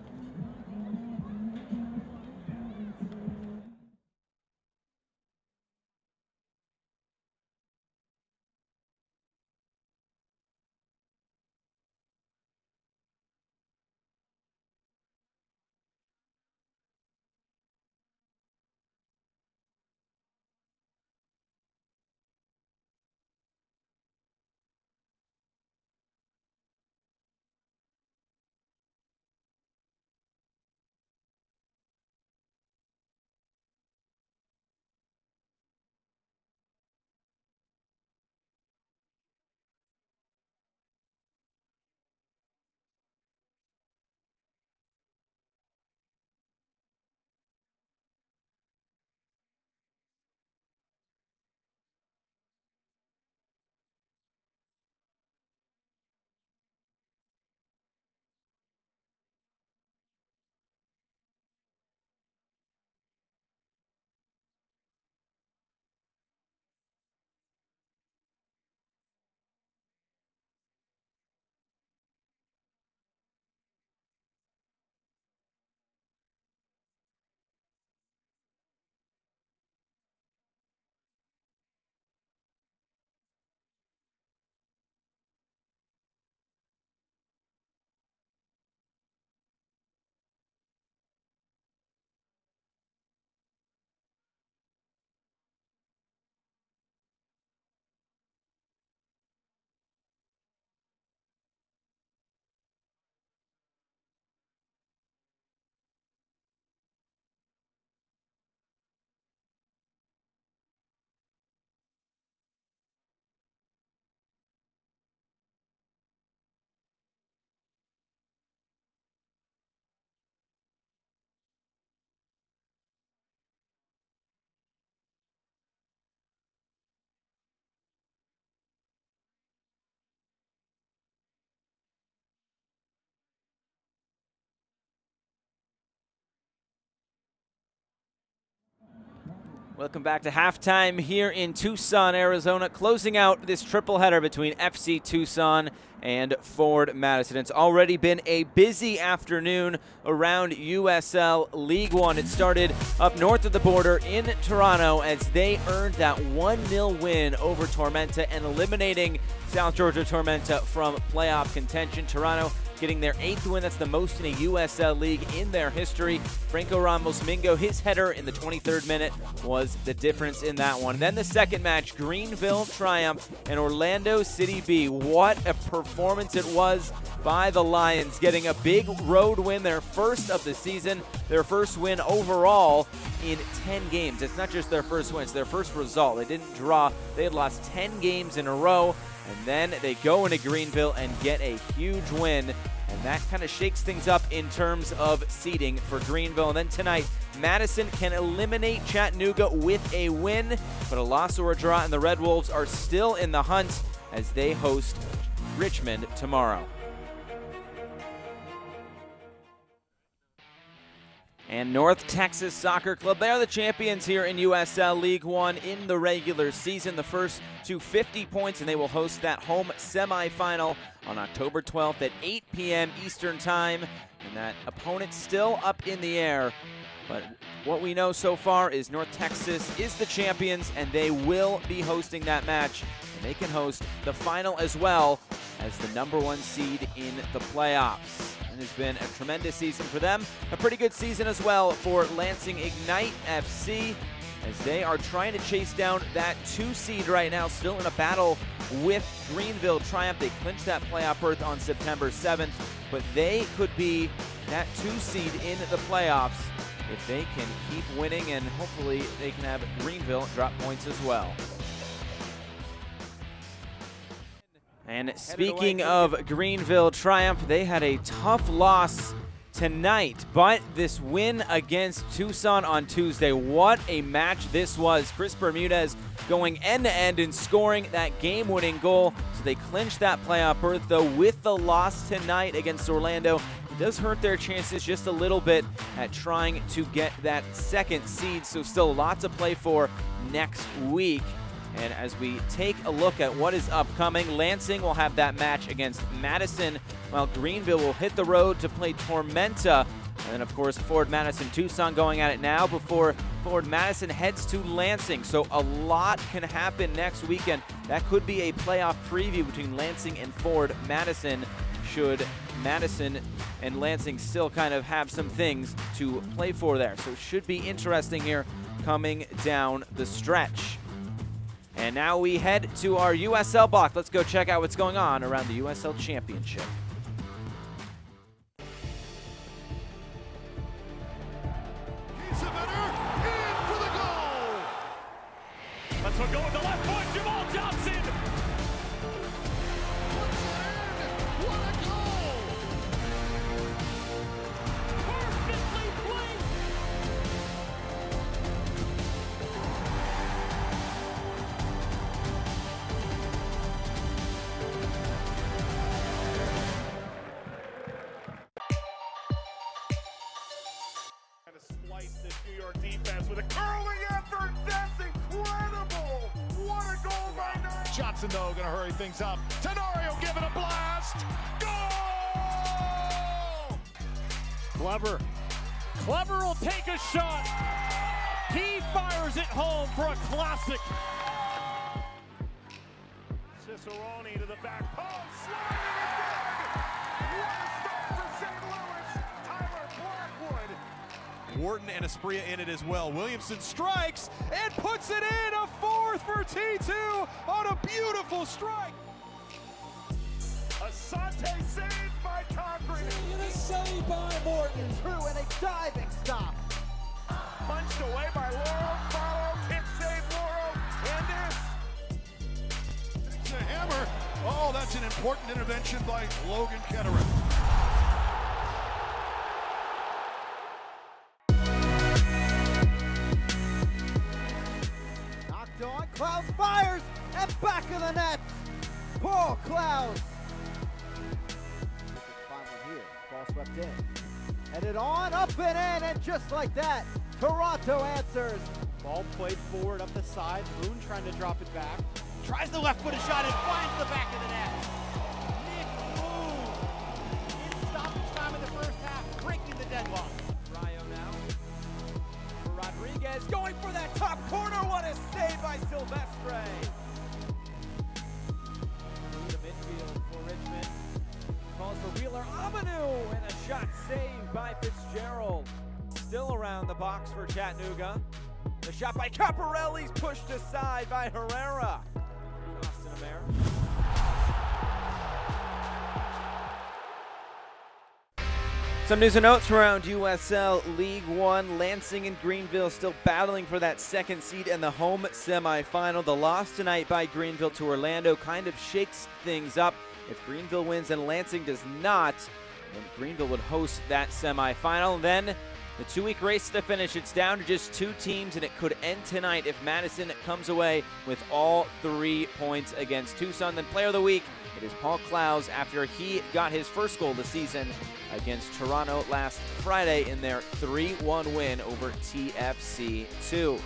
[SPEAKER 1] Welcome back to halftime here in Tucson, Arizona, closing out this triple header between FC Tucson and Ford Madison. It's already been a busy afternoon around USL League One. It started up north of the border in Toronto as they earned that 1-0 win over Tormenta and eliminating South Georgia Tormenta from playoff contention. Toronto getting their 8th win. That's the most in a USL league in their history. Franco Ramos Mingo, his header in the 23rd minute was the difference in that one. Then the second match, Greenville Triumph and Orlando City B. What a performance it was by the Lions, getting a big road win, their first of the season, their first win overall in 10 games. It's not just their first win, it's their first result. They didn't draw. They had lost 10 games in a row, and then they go into Greenville and get a huge win. And that kind of shakes things up in terms of seeding for Greenville. And then tonight, Madison can eliminate Chattanooga with a win, but a loss or a draw, and the Red Wolves are still in the hunt as they host Richmond tomorrow. And North Texas Soccer Club, they are the champions here in USL League One in the regular season. The first to 50 points, and they will host that home semifinal on October 12th at 8 p.m. Eastern Time. And that opponent still up in the air. But what we know so far is North Texas is the champions, and they will be hosting that match. And they can host the final as well as the #1 seed in the playoffs. And it's been a tremendous season for them. A pretty good season as well for Lansing Ignite FC as they are trying to chase down that 2 seed right now, still in a battle with Greenville Triumph. They clinched that playoff berth on September 7th, but they could be that 2 seed in the playoffs if they can keep winning, and hopefully they can have Greenville drop points as well. And speaking of Greenville Triumph, they had a tough loss tonight, but this win against Tucson on Tuesday, what a match this was. Chris Bermudez going end-to-end and scoring that game-winning goal. So they clinched that playoff berth, though with the loss tonight against Orlando. It does hurt their chances just a little bit at trying to get that 2nd seed, so still lots to play for next week. And as we take a look at what is upcoming, Lansing will have that match against Madison, while Greenville will hit the road to play Tormenta. And then, of course, Ford Madison Tucson going at it now before Ford Madison heads to Lansing. So a lot can happen next weekend. That could be a playoff preview between Lansing and Ford Madison, should Madison and Lansing still kind of have some things to play for there. So it should be interesting here coming down the stretch. And now we head to our USL block. Let's go check out what's going on around the USL Championship.
[SPEAKER 2] He's a winner, in for the goal! Let's go with the left foot, Jamal Johnson! What a goal! Perfectly placed! This New York defense with a curling effort. That's incredible. What a goal by Knight. Johnson, though, going to hurry things up. Tenorio giving a blast. Goal! Clever will take a shot. He fires it home for a classic. Cicerone to the back post. Sliding it in. What a start for St. Louis. Tyler Blackwood. Wharton and Espria in it as well. Williamson strikes and puts it in, a 4th for T2 on a beautiful strike. Asante saved by Cochran.
[SPEAKER 3] And a save by Morton.
[SPEAKER 4] Through and a diving stop.
[SPEAKER 2] Punched away by Laurel. Follow, kick save Laurel, and this.
[SPEAKER 5] It's a hammer. Oh, that's an important intervention by Logan Ketterer.
[SPEAKER 4] On, Klaus fires, and back of the net. Paul Klaus. Final here, ball swept in. Headed on, up and in, and just like that, Toronto answers
[SPEAKER 6] Ball played forward up the side. Moon trying to drop it back. Tries the left-footed shot and finds the back of the net. Nick Moon in stoppage time in the first half, breaking the deadlock.
[SPEAKER 4] Rayo now. For Rodriguez, going for that top corner. What a save by Silvestre. Through the midfield for Richmond. Calls for Wheeler Amanu, and a shot saved by Fitzgerald. Still around the box for Chattanooga. The shot by Caparelli's pushed aside by Herrera. Austin Amer.
[SPEAKER 1] Some news and notes around USL League One. Lansing and Greenville still battling for that second seed in the home semifinal. The loss tonight by Greenville to Orlando kind of shakes things up. If Greenville wins and Lansing does not, then Greenville would host that semifinal. Then the two-week race to finish. It's down to just 2 teams, and it could end tonight if Madison comes away with all 3 points against Tucson. Then Player of the Week, it is Paul Clowes after he got his first goal of the season against Toronto last Friday in their 3-1 win over TFC 2.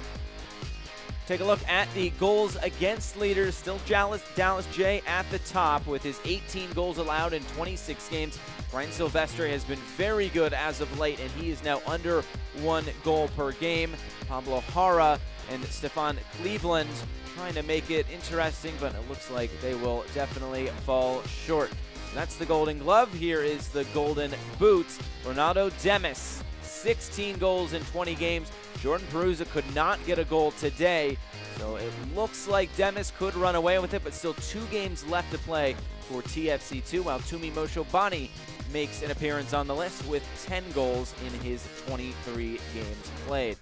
[SPEAKER 1] Take a look at the goals against leaders. Still Dallas J at the top with his 18 goals allowed in 26 games. Brian Silvestre has been very good as of late, and he is now under 1 goal per game. Pablo Jara and Stefan Cleveland trying to make it interesting, but it looks like they will definitely fall short. That's the Golden Glove. Here is the Golden Boot. Ronaldo Demis, 16 goals in 20 games. Jordan Perusa could not get a goal today, so it looks like Demis could run away with it, but still 2 games left to play for TFC2, while Tumi Moshobani makes an appearance on the list with 10 goals in his 23 games played.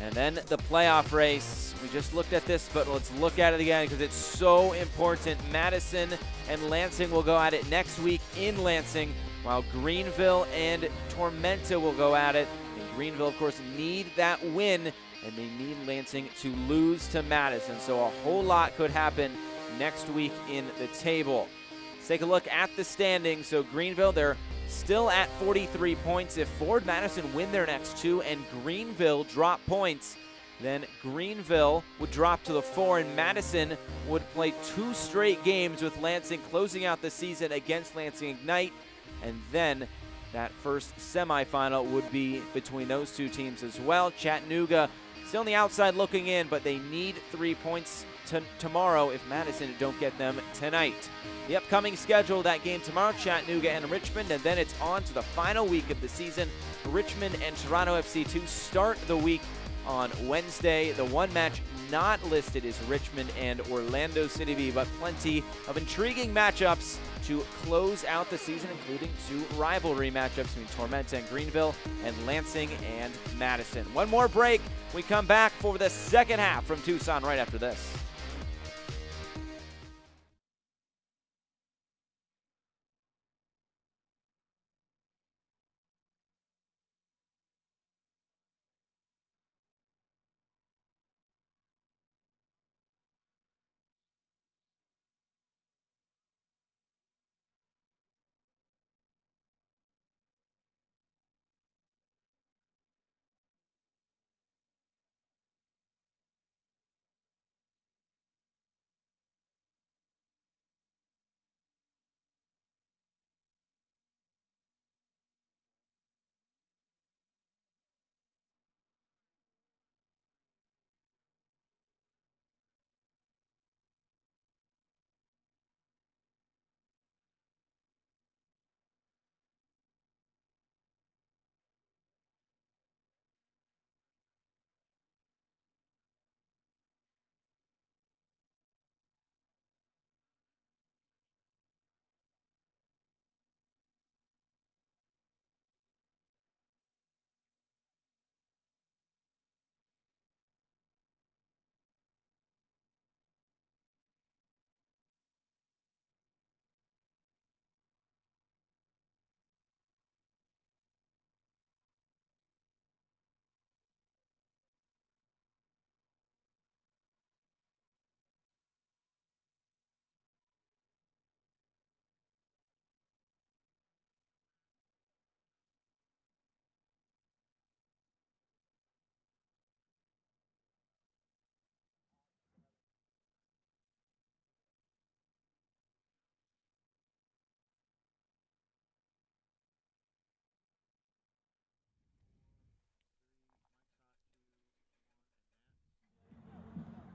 [SPEAKER 1] And then the playoff race. We just looked at this, but let's look at it again because it's so important. Madison and Lansing will go at it next week in Lansing, while Greenville and Tormenta will go at it. And Greenville, of course, need that win, and they need Lansing to lose to Madison. So a whole lot could happen next week in the table. Let's take a look at the standings. So Greenville, they're still at 43 points. If Ford Madison win their next 2 and Greenville drop points, then Greenville would drop to the 4, and Madison would play 2 straight games with Lansing closing out the season against Lansing Ignite. And then that first semifinal would be between those 2 teams as well. Chattanooga still on the outside looking in, but they need 3 points tomorrow if Madison don't get them tonight. The upcoming schedule, that game tomorrow, Chattanooga and Richmond, and then it's on to the final week of the season. Richmond and Toronto FC2 start the week on Wednesday. The one match not listed is Richmond and Orlando City V, but plenty of intriguing matchups to close out the season, including 2 rivalry matchups between Tormenta and Greenville and Lansing and Madison. One more break. We come back for the second half from Tucson right after this.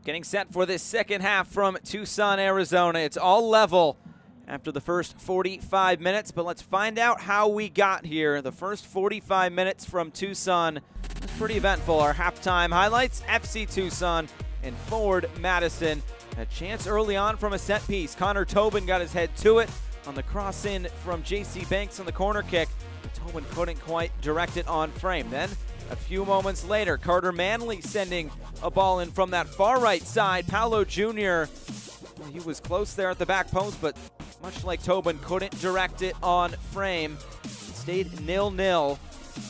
[SPEAKER 1] Getting set for this second half from Tucson, Arizona. It's all level after the first 45 minutes, but let's find out how we got here. The first 45 minutes from Tucson was pretty eventful. Our halftime highlights: FC Tucson and Ford Madison. A chance early on from a set piece. Connor Tobin got his head to it on the cross in from J.C. Banks on the corner kick. But Tobin couldn't quite direct it on frame. Then a few moments later, Carter Manley sending a ball in from that far right side. Paolo Jr., he was close there at the back post, but much like Tobin, couldn't direct it on frame. It stayed 0-0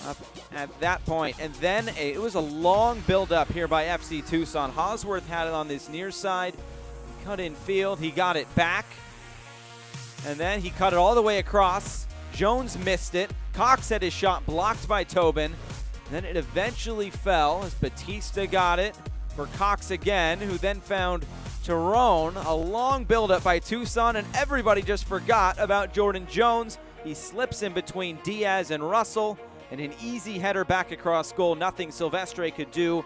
[SPEAKER 1] up at that point. And then it was a long build-up here by FC Tucson. Hosworth had it on this near side. He cut in field. He got it back. And then he cut it all the way across. Jones missed it. Cox had his shot blocked by Tobin. Then it eventually fell as Batista got it for Cox again, who then found Tyrone. A long buildup by Tucson, and everybody just forgot about Jordan Jones. He slips in between Diaz and Russell, and an easy header back across goal. Nothing Silvestre could do,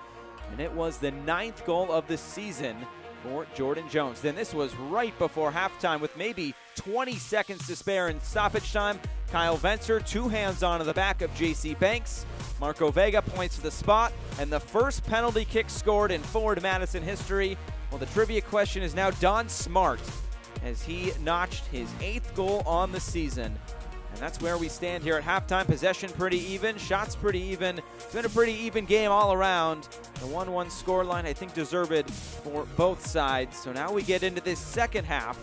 [SPEAKER 1] and it was the 9th goal of the season for Jordan Jones. Then this was right before halftime with maybe 20 seconds to spare in stoppage time. Kyle Venter, 2 hands on the back of J.C. Banks. Marco Vega points to the spot, and the first penalty kick scored in Ford Madison history. Well, the trivia question is now Don Smart, as he notched his 8th goal on the season. And that's where we stand here at halftime. Possession pretty even, shots pretty even. It's been a pretty even game all around. The 1-1 scoreline, I think, deserved for both sides. So now we get into this second half,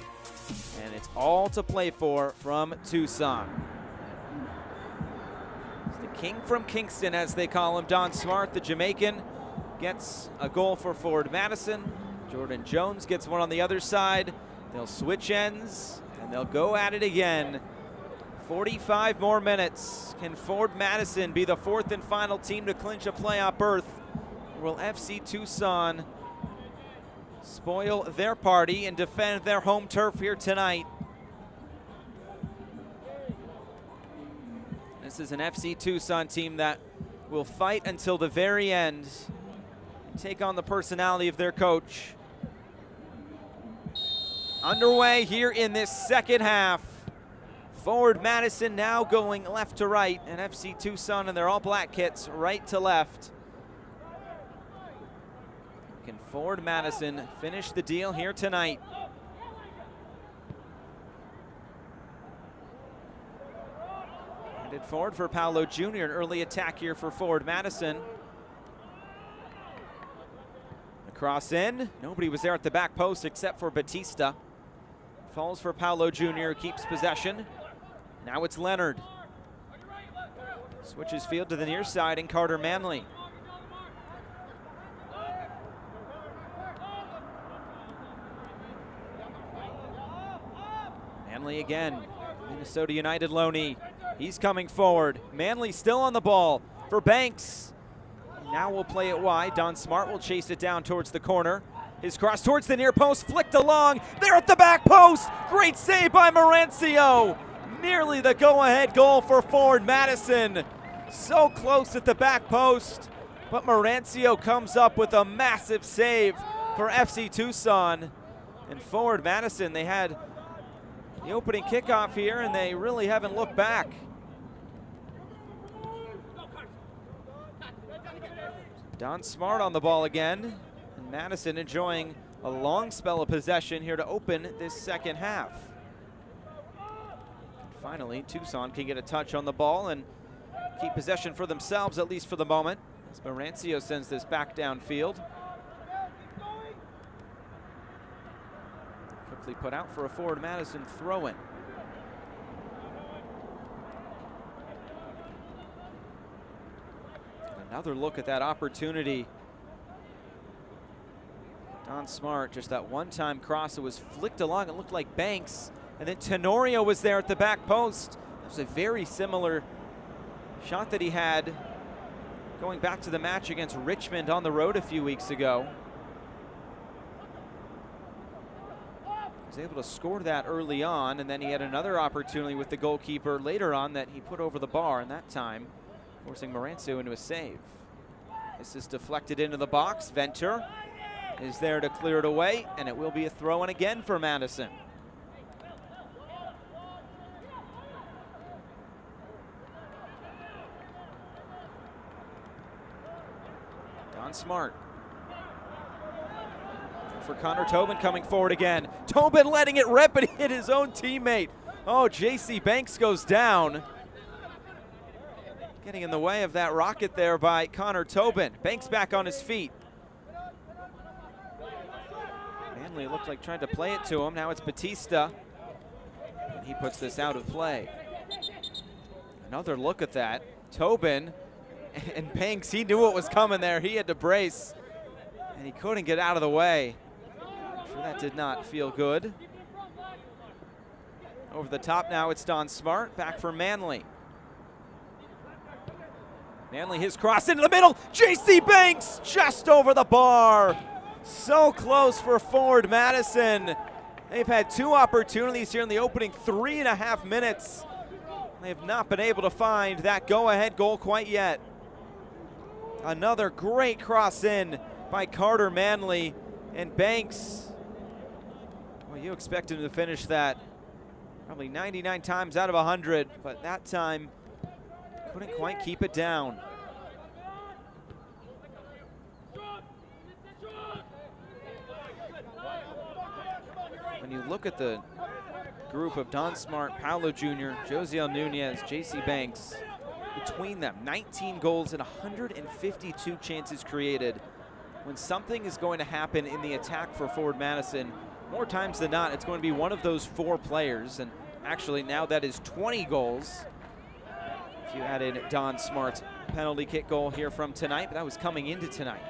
[SPEAKER 1] and it's all to play for from Tucson. It's the king from Kingston, as they call him, Don Smart, the Jamaican, gets a goal for Ford Madison. Jordan Jones gets one on the other side. They'll switch ends, and they'll go at it again. 45 more minutes. Can Ford Madison be the 4th and final team to clinch a playoff berth? Or will FC Tucson spoil their party and defend their home turf here tonight? This is an FC Tucson team that will fight until the very end, take on the personality of their coach. Underway here in this second half. Ford Madison now going left to right, and FC Tucson in their all-black kits right to left. Can Ford Madison finish the deal here tonight? Headed forward for Paolo Jr., an early attack here for Ford Madison. The cross in, nobody was there at the back post except for Batista. Falls for Paolo Jr., who keeps possession. Now it's Leonard. Switches field to the near side, and Carter Manley. Manley again, Minnesota United loanee. He's coming forward. Manley still on the ball for Banks. Now we'll play it wide. Don Smart will chase it down towards the corner. His cross towards the near post, flicked along. There at the back post. Great save by Marancio. Nearly the go-ahead goal for Ford Madison. So close at the back post, but Marancio comes up with a massive save for FC Tucson. And Ford Madison, they had the opening kickoff here, and they really haven't looked back. Don Smart on the ball again, and Madison enjoying a long spell of possession here to open this second half. Finally, Tucson can get a touch on the ball and keep possession for themselves, at least for the moment, as Marancio sends this back downfield. Quickly put out for a Ford Madison throw-in. Another look at that opportunity. Don Smart, just that one-time cross that was flicked along. It looked like Banks. And then Tenorio was there at the back post. It was a very similar shot that he had going back to the match against Richmond on the road a few weeks ago. He was able to score that early on, and then he had another opportunity with the goalkeeper later on that he put over the bar, and that time forcing Marancio into a save. This is deflected into the box. Venter is there to clear it away, and it will be a throw-in again for Madison. Don Smart. For Connor Tobin coming forward again. Tobin letting it rip, but he hit his own teammate. Oh, J.C. Banks goes down. Getting in the way of that rocket there by Connor Tobin. Banks back on his feet. Manley looked like trying to play it to him. Now it's Batista. And he puts this out of play. Another look at that. Tobin and Banks, he knew what was coming there. He had to brace, and he couldn't get out of the way. Sure, that did not feel good. Over the top now, it's Don Smart, back for Manley. Manley, his cross into the middle. J.C. Banks just over the bar. So close for Forward Madison. They've had 2 opportunities here in the opening 3.5 minutes. They have not been able to find that go-ahead goal quite yet. Another great cross in by Carter Manley, and Banks. Well, you expect him to finish that probably 99 times out of 100, but that time couldn't quite keep it down. When you look at the group of Don Smart, Paolo Jr., Josiel Nunez, J.C. Banks, between them, 19 goals and 152 chances created. When something is going to happen in the attack for Forward Madison, more times than not, it's going to be one of those 4 players. And actually now that is 20 goals. If you add in Don Smart's penalty kick goal here from tonight, but that was coming into tonight.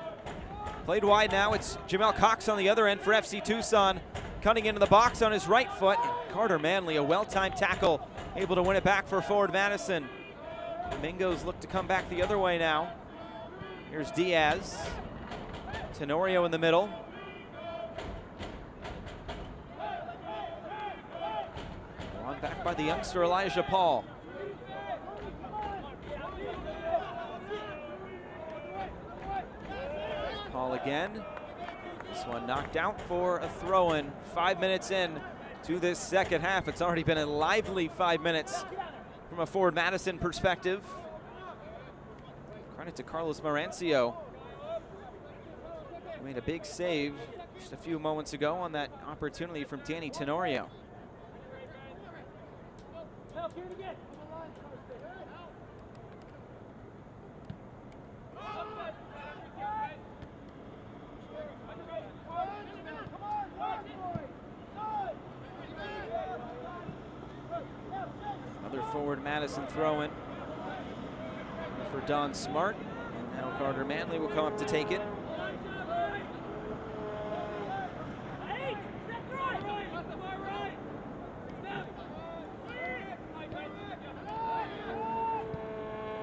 [SPEAKER 1] Played wide now, it's Jamel Cox on the other end for FC Tucson. Cutting into the box on his right foot. And Carter Manley, a well-timed tackle, able to win it back for Forward Madison. The Mingos look to come back the other way now. Here's Diaz. Tenorio in the middle. On back by the youngster Elijah Paul. Paul again. This one knocked out for a throw-in. 5 minutes in to this second half. It's already been a lively 5 minutes from a Forward Madison perspective. Credit to Carlos Marancio. He made a big save just a few moments ago on that opportunity from Danny Tenorio. Another Forward Madison throw-in for Don Smart. And now Carter Manley will come up to take it.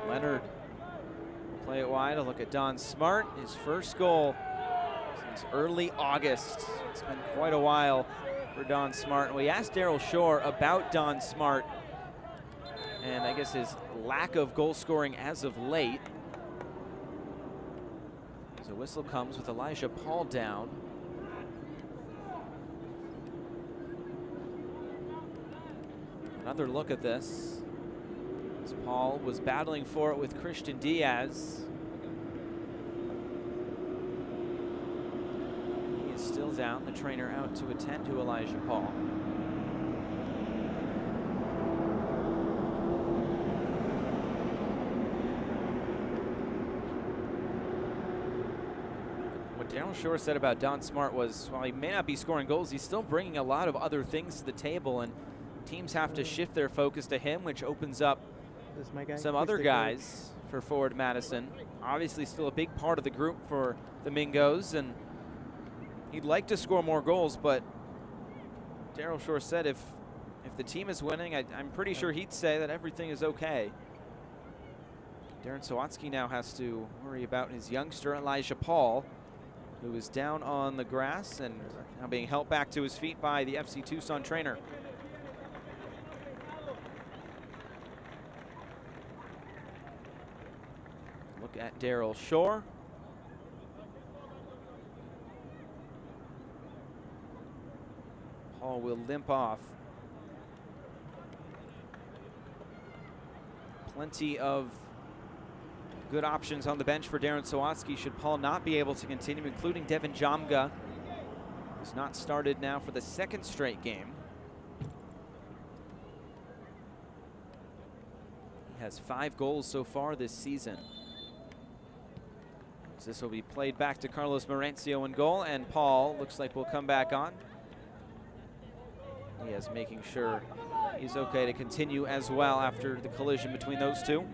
[SPEAKER 1] Leonard will play it wide. A look at Don Smart, his first goal since early August. It's been quite a while for Don Smart. And we asked Daryl Shore about Don Smart and I guess his lack of goal scoring as of late. So whistle comes with Elijah Paul down. Another look at this. As Paul was battling for it with Christian Diaz. He is still down. The trainer out to attend to Elijah Paul. Daryl Shore said about Don Smart was, while he may not be scoring goals, he's still bringing a lot of other things to the table, and teams have to shift their focus to him, which opens up some other guys for Forward Madison. Obviously still a big part of the group for the Mingos, and he'd like to score more goals, but Daryl Shore said if the team is winning, I'm pretty sure he'd say that everything is okay. Darren Sawatsky now has to worry about his youngster Elijah Paul, who is down on the grass and now being helped back to his feet by the FC Tucson trainer. Look at Daryl Shore. ball will limp off. Plenty of good options on the bench for Darren Sawatsky should Paul not be able to continue, including Devin Jamga, who's not started now for the second straight game. He has 5 goals so far this season. So this will be played back to Carlos Merencio in goal, and Paul looks like will come back on. He is making sure he's okay to continue as well after the collision between those two.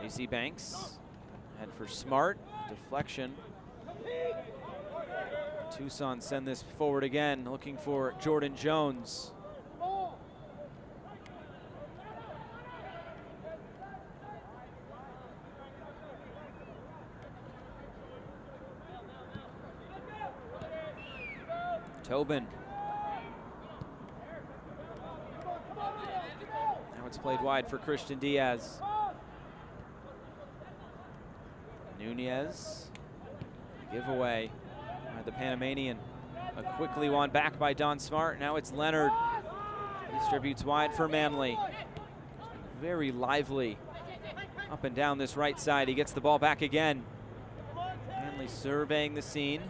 [SPEAKER 1] JC Banks, head for Smart, deflection. Tucson send this forward again, looking for Jordan Jones. Tobin. Now it's played wide for Christian Diaz. Nunez, giveaway by the Panamanian. A quickly won back by Don Smart. Now it's Leonard. Distributes wide for Manley. Very lively up and down this right side. He gets the ball back again. Manley surveying the scene.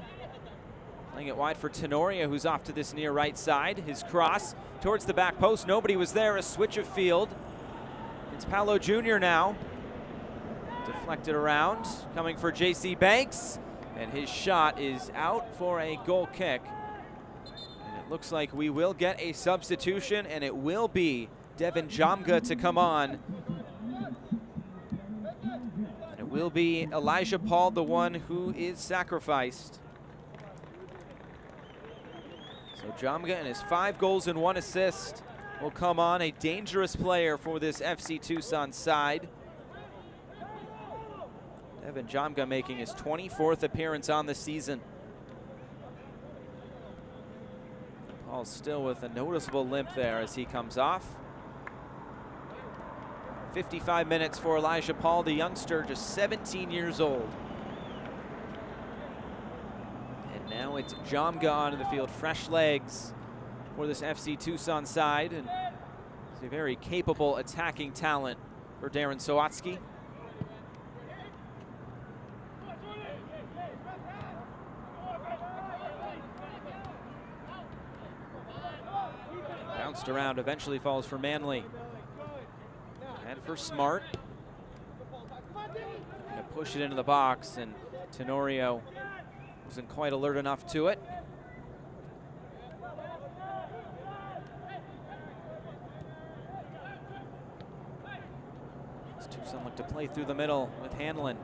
[SPEAKER 1] Playing it wide for Tenorio, who's off to this near right side. His cross towards the back post. Nobody was there. A switch of field. It's Paolo Jr. now. Deflected around, coming for JC Banks, and his shot is out for a goal kick. And it looks like we will get a substitution, and it will be Devin Jamga to come on. And it will be Elijah Paul, the one who is sacrificed. So Jamga and his 5 goals and 1 assist will come on, a dangerous player for this FC Tucson side. Devin Jamga making his 24th appearance on the season. Paul's still with a noticeable limp there as he comes off. 55 minutes for Elijah Paul, the youngster, just 17 years old. And now it's Jamga onto the field, fresh legs for this FC Tucson side. And it's a very capable attacking talent for Darren Sawatsky. Bounced around, eventually falls for Manley. And for Smart. Gonna push it into the box, and Tenorio wasn't quite alert enough to it. As Tucson look to play through the middle with Hanlon.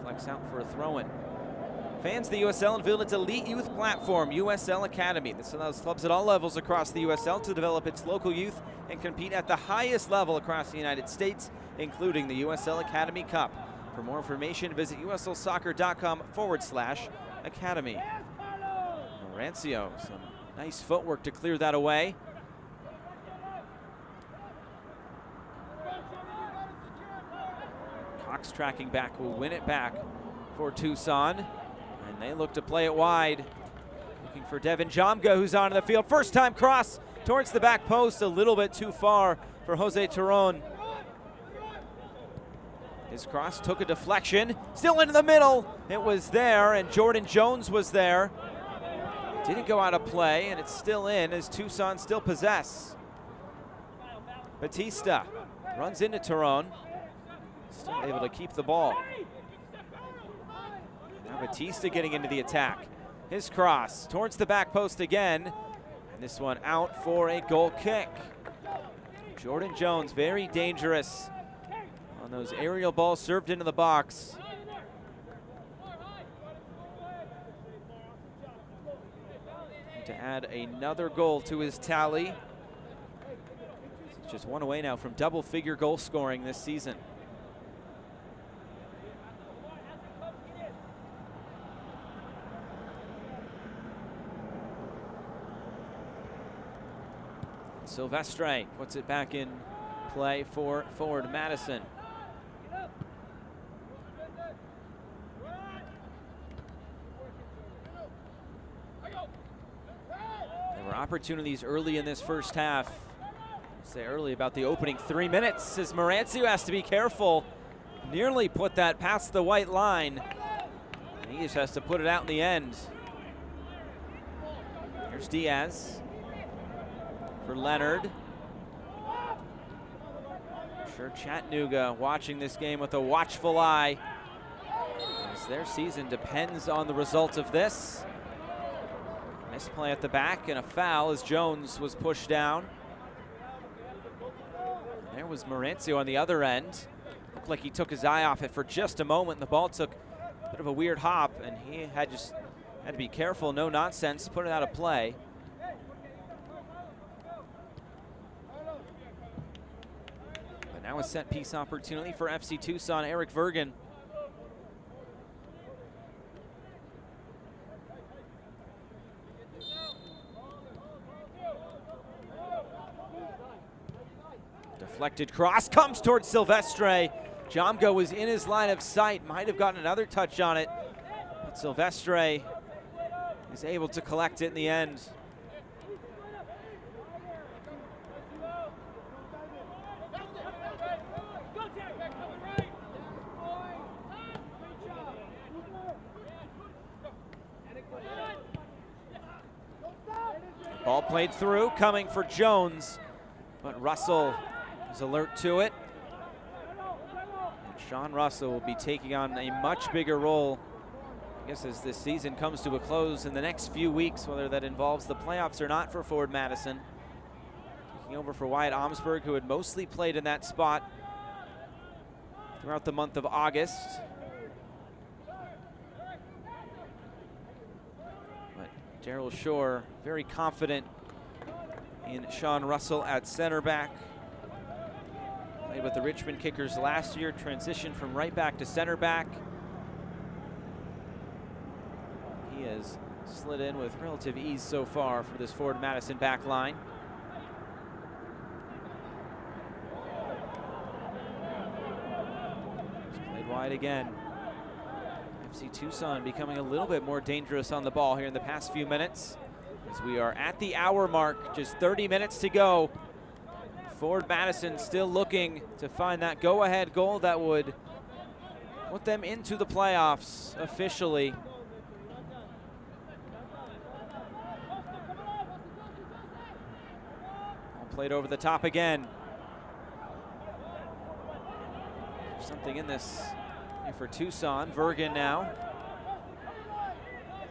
[SPEAKER 1] Flex out for a throw-in. Fans of the USL unveiled its elite youth platform, USL Academy. This allows clubs at all levels across the USL to develop its local youth and compete at the highest level across the United States, including the USL Academy Cup. For more information, visit uslsoccer.com/academy. Merencio, some nice footwork to clear that away. Cox tracking back will win it back for Tucson. And they look to play it wide. Looking for Devin Jamga, who's on the field. First time cross towards the back post, a little bit too far for Jose Turon. His cross took a deflection, still into the middle. It was there, and Jordan Jones was there. Didn't go out of play, and it's still in as Tucson still possess. Batista runs into Turon. Still able to keep the ball. Now Batista getting into the attack. His cross towards the back post again. And this one out for a goal kick. Jordan Jones, very dangerous on those aerial balls served into the box. To add another goal to his tally. He's just one away now from double-figure goal scoring this season. Silvestre puts it back in play for Forward Madison. There were opportunities early in this first half. Say early about the opening 3 minutes as Morancio has to be careful. Nearly put that past the white line. And he just has to put it out in the end. Here's Diaz for Leonard. I'm sure Chattanooga watching this game with a watchful eye, as their season depends on the result of this. Nice play at the back and a foul as Jones was pushed down. And there was Morancio on the other end. Looked like he took his eye off it for just a moment, and the ball took a bit of a weird hop, and he had to be careful, no nonsense, put it out of play. But now a set piece opportunity for FC Tucson, Eric Vergen. Deflected cross comes towards Silvestre. Jomgo was in his line of sight, might have gotten another touch on it, but Silvestre is able to collect it in the end. Ball played through, coming for Jones, but Russell is alert to it. And Sean Russell will be taking on a much bigger role, I guess, as this season comes to a close in the next few weeks, whether that involves the playoffs or not for Forward Madison. Taking over for Wyatt Omsberg, who had mostly played in that spot throughout the month of August. But Daryl Shore very confident in Sean Russell at center back. Played with the Richmond Kickers last year, transitioned from right back to center back. He has slid in with relative ease so far for this Forward Madison back line. Played wide again. FC Tucson becoming a little bit more dangerous on the ball here in the past few minutes, as we are at the hour mark, just 30 minutes to go. Forward Madison still looking to find that go-ahead goal that would put them into the playoffs officially. Played over the top again. There's something in this here for Tucson. Vergen now.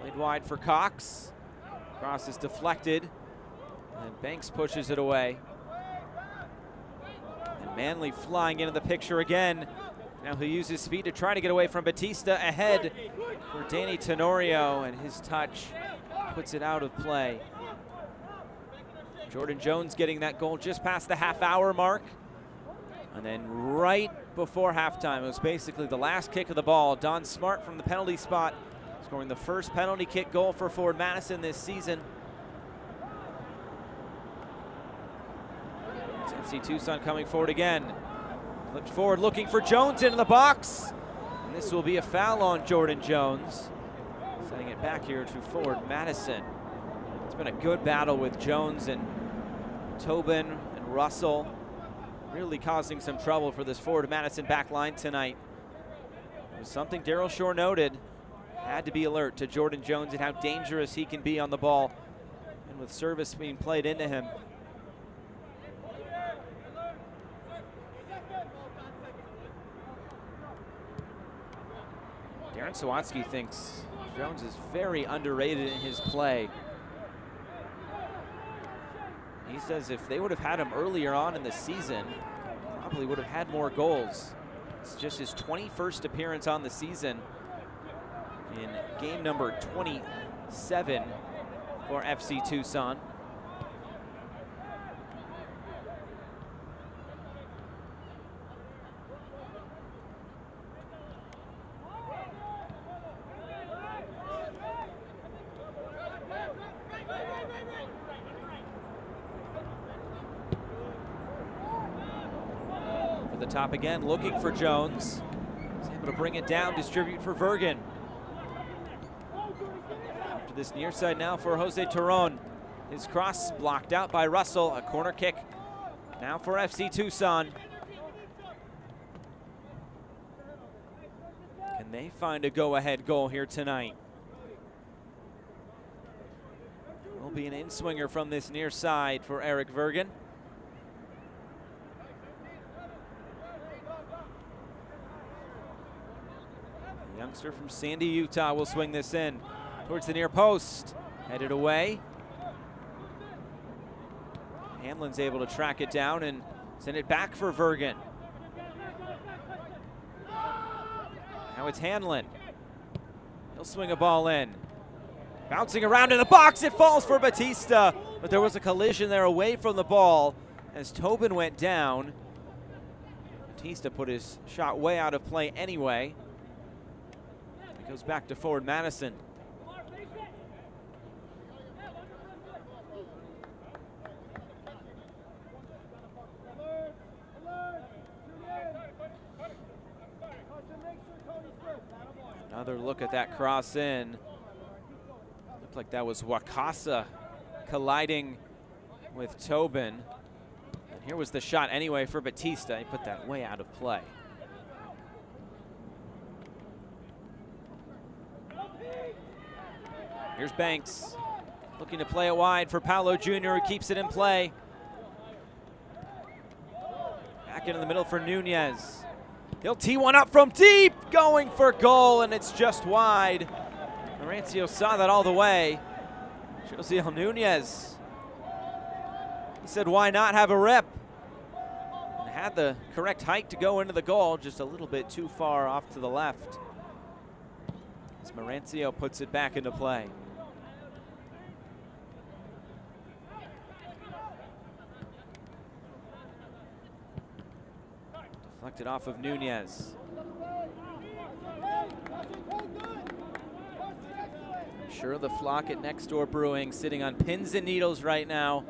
[SPEAKER 1] Played wide for Cox. Cross is deflected, and Banks pushes it away. And Manley flying into the picture again. Now he'll use his speed to try to get away from Batista. Ahead for Danny Tenorio, and his touch puts it out of play. Jordan Jones getting that goal just past the half-hour mark. And then right before halftime, it was basically the last kick of the ball. Don Smart from the penalty spot, scoring the first penalty kick goal for Forward Madison this season. It's FC Tucson coming forward again. Flipped forward, looking for Jones into the box. And this will be a foul on Jordan Jones. Sending it back here to Forward Madison. It's been a good battle with Jones and Tobin and Russell, really causing some trouble for this Forward Madison back line tonight. It was something Daryl Shore noted. Had to be alert to Jordan Jones and how dangerous he can be on the ball, and with service being played into him. Darren Sawatsky thinks Jones is very underrated in his play. He says if they would have had him earlier on in the season, probably would have had more goals. It's just his 21st appearance on the season in game number 27 for FC Tucson. the top again, looking for Jones. He's able to bring it down, distribute for Vergen. After this near side now for Jose Turon. His cross blocked out by Russell, a corner kick now for FC Tucson. Can they find a go-ahead goal here tonight? Will be an in-swinger from this near side for Eric Vergen. The youngster from Sandy, Utah will swing this in towards the near post. Headed away. Hamlin's able to track it down and send it back for Vergen. Now it's Hanlon. He'll swing a ball in. Bouncing around in the box, it falls for Batista, but there was a collision there away from the ball as Tobin went down. Batista put his shot way out of play anyway. It goes back to forward Madison. Another look at that cross in. Looked like that was Wakasa colliding with Tobin. And here was the shot anyway for Batista. He put that way out of play. Here's Banks looking to play it wide for Paolo Jr., who keeps it in play. Back into the middle for Nunez. He'll tee one up from deep, going for goal, and it's just wide. Mauricio saw that all the way. Josiel Nunez. He said, why not have a rip? And had the correct height to go into the goal, just a little bit too far off to the left. As Mauricio puts it back into play. Deflected off of Nunez. I'm sure the flock at Next Door Brewing sitting on pins and needles right now.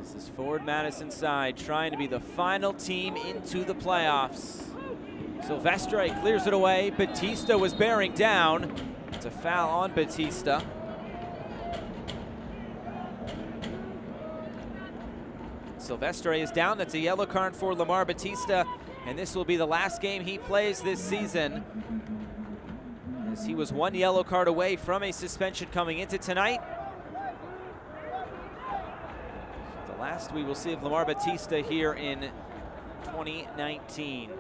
[SPEAKER 1] This is forward Madison side trying to be the final team into the playoffs. Silvestre clears it away. Batista was bearing down. It's a foul on Batista. Silvestre is down. That's a yellow card for Lamar Batista, and this will be the last game he plays this season, as he was one yellow card away from a suspension coming into tonight. The last we will see of Lamar Batista here in 2019.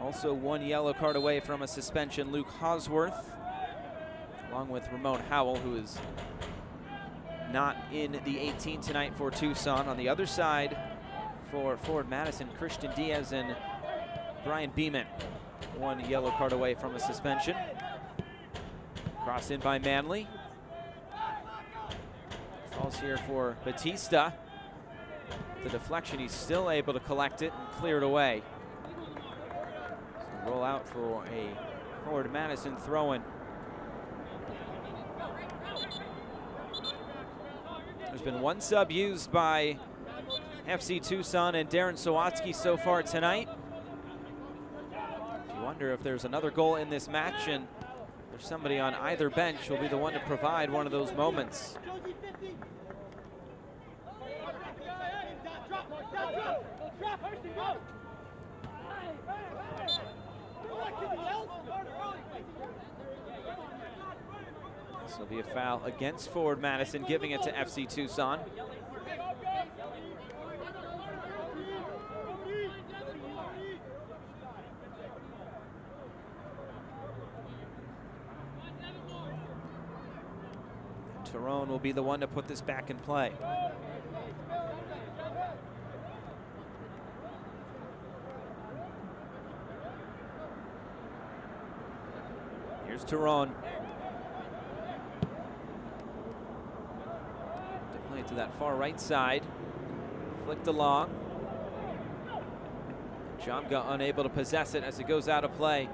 [SPEAKER 1] Also one yellow card away from a suspension, Luke Hosworth, along with Ramon Howell, who is not in the 18 tonight for Tucson. On the other side for forward Madison, Christian Diaz and Brian Beeman, one yellow card away from a suspension. Cross in by Manley. Falls here for Batista. The deflection, he's still able to collect it and clear it away. So roll out for a forward Madison throw-in. There's been one sub used by FC Tucson and Darren Sawatsky so far tonight. If you wonder if there's another goal in this match and there's somebody on either bench who'll be the one to provide one of those moments. This will be a foul against forward Madison, giving it to FC Tucson. Turon will be the one to put this back in play. Here's Turon. To play to that far right side. Flicked along. Jamga unable to possess it as it goes out of play.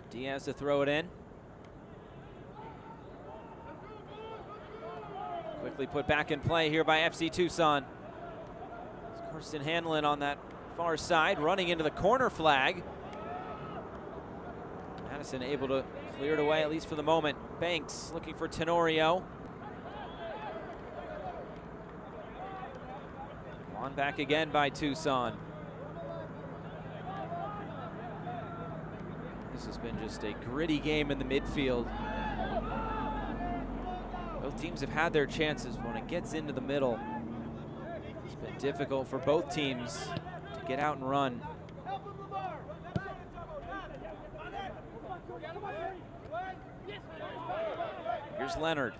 [SPEAKER 1] Diaz to throw it in. Quickly put back in play here by FC Tucson. Carson Hanlon on that far side, running into the corner flag. Madison able to clear it away, at least for the moment. Banks looking for Tenorio. On back again by Tucson. This has been just a gritty game in the midfield. Both teams have had their chances, but when it gets into the middle, it's been difficult for both teams to get out and run. Here's Leonard.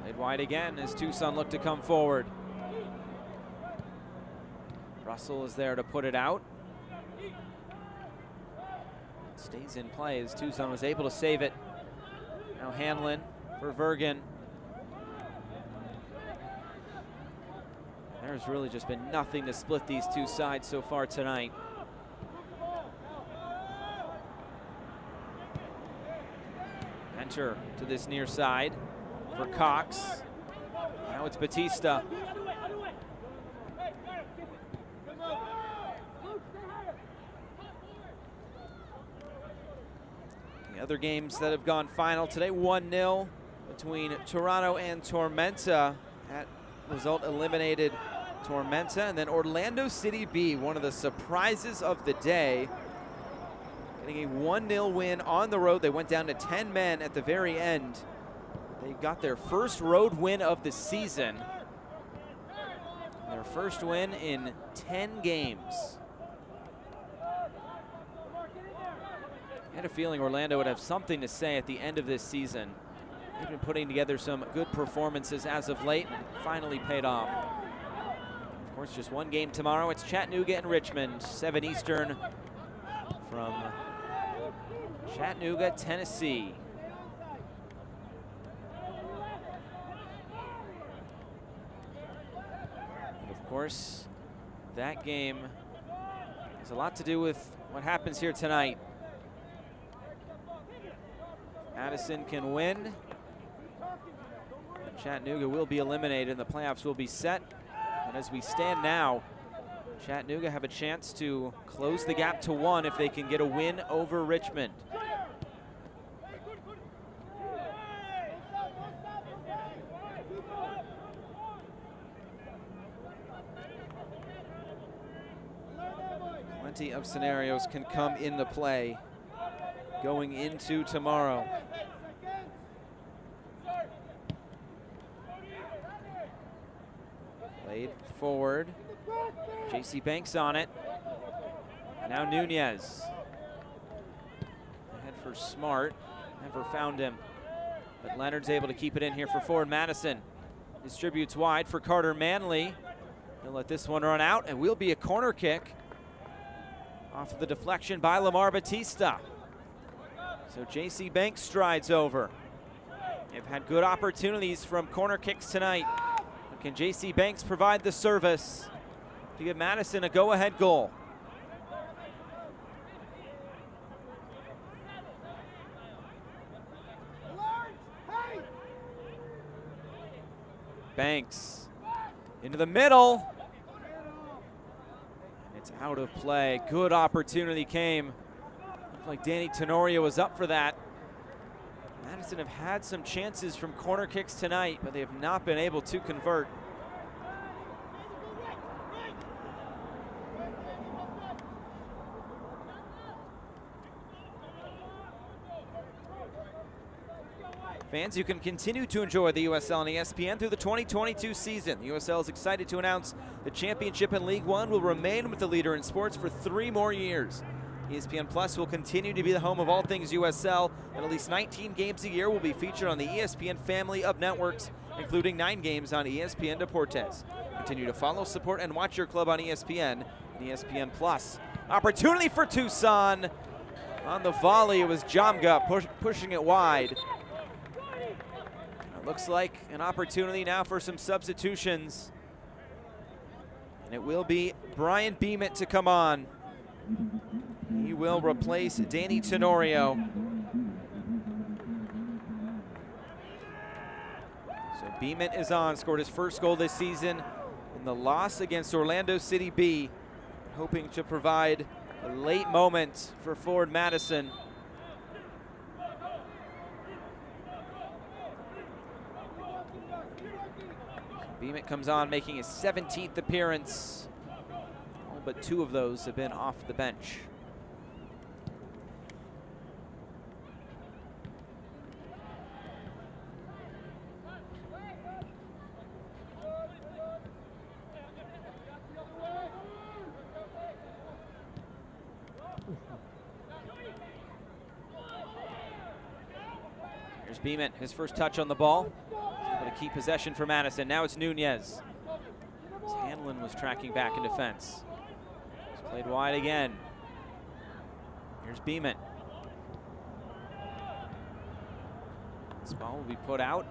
[SPEAKER 1] Played wide again as Tucson look to come forward. Russell is there to put it out. Stays in play as Tucson was able to save it. Now Hanlon for Vergen. There's really just been nothing to split these two sides so far tonight. Enter to this near side for Cox. Now it's Batista. The other games that have gone final today, 1-0 between Toronto and Tormenta. That result eliminated Tormenta, and then Orlando City B, one of the surprises of the day, getting a 1-0 win on the road. They went down to 10 men at the very end. They got their first road win of the season. Their first win in 10 games. I had a feeling Orlando would have something to say at the end of this season. They've been putting together some good performances as of late, and it finally paid off. Of course, just one game tomorrow. It's Chattanooga and Richmond, 7 Eastern from Chattanooga, Tennessee. And of course, that game has a lot to do with what happens here tonight. Madison can win. Chattanooga will be eliminated and the playoffs will be set. And as we stand now, Chattanooga have a chance to close the gap to 1 if they can get a win over Richmond. Plenty of scenarios can come into play going into tomorrow. Played forward. J.C. Banks on it. Now Nunez. Ahead for Smart. Never found him. But Leonard's able to keep it in here for forward Madison. Distributes wide for Carter Manley. He'll let this one run out, and will be a corner kick off of the deflection by Lamar Batista. So J.C. Banks strides over. They've had good opportunities from corner kicks tonight. But can J.C. Banks provide the service to give Madison a go-ahead goal? Banks into the middle. And it's out of play. Good opportunity came. Looked like Danny Tenorio was up for that. Madison have had some chances from corner kicks tonight, but they have not been able to convert. Fans, you can continue to enjoy the USL on ESPN through the 2022 season. The USL is excited to announce the championship in League One will remain with the leader in sports for 3 more years. ESPN Plus will continue to be the home of all things USL, and at least 19 games a year will be featured on the ESPN family of networks, including 9 games on ESPN Deportes. Continue to follow, support, and watch your club on ESPN and ESPN Plus. Opportunity for Tucson, On the volley, it was Jamga pushing it wide. It looks like an opportunity now for some substitutions. And it will be Brian Beamont to come on. He will replace Danny Tenorio. So Beamont is on, scored his first goal this season in the loss against Orlando City B, hoping to provide a late moment for Forward Madison. Beamont comes on, making his 17th appearance. All but 2 of those have been off the bench. Here's Beamont, his first touch on the ball. Able to keep possession for Madison. Now it's Nunez. Hanlon was tracking back in defense. He's played wide again. Here's Beamont. This ball will be put out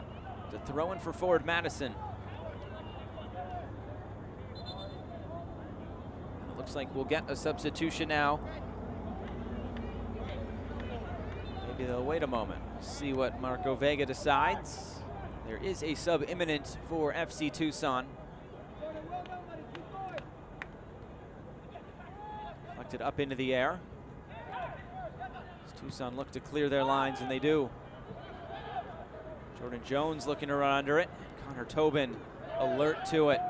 [SPEAKER 1] to throw in for Forward Madison. And it looks like we'll get a substitution now. Maybe they'll wait a moment, see what Marco Vega decides. There is a sub imminent for FC Tucson. Deflected up into the air. As Tucson look to clear their lines, and they do. Jordan Jones looking to run under it. Connor Tobin alert to it.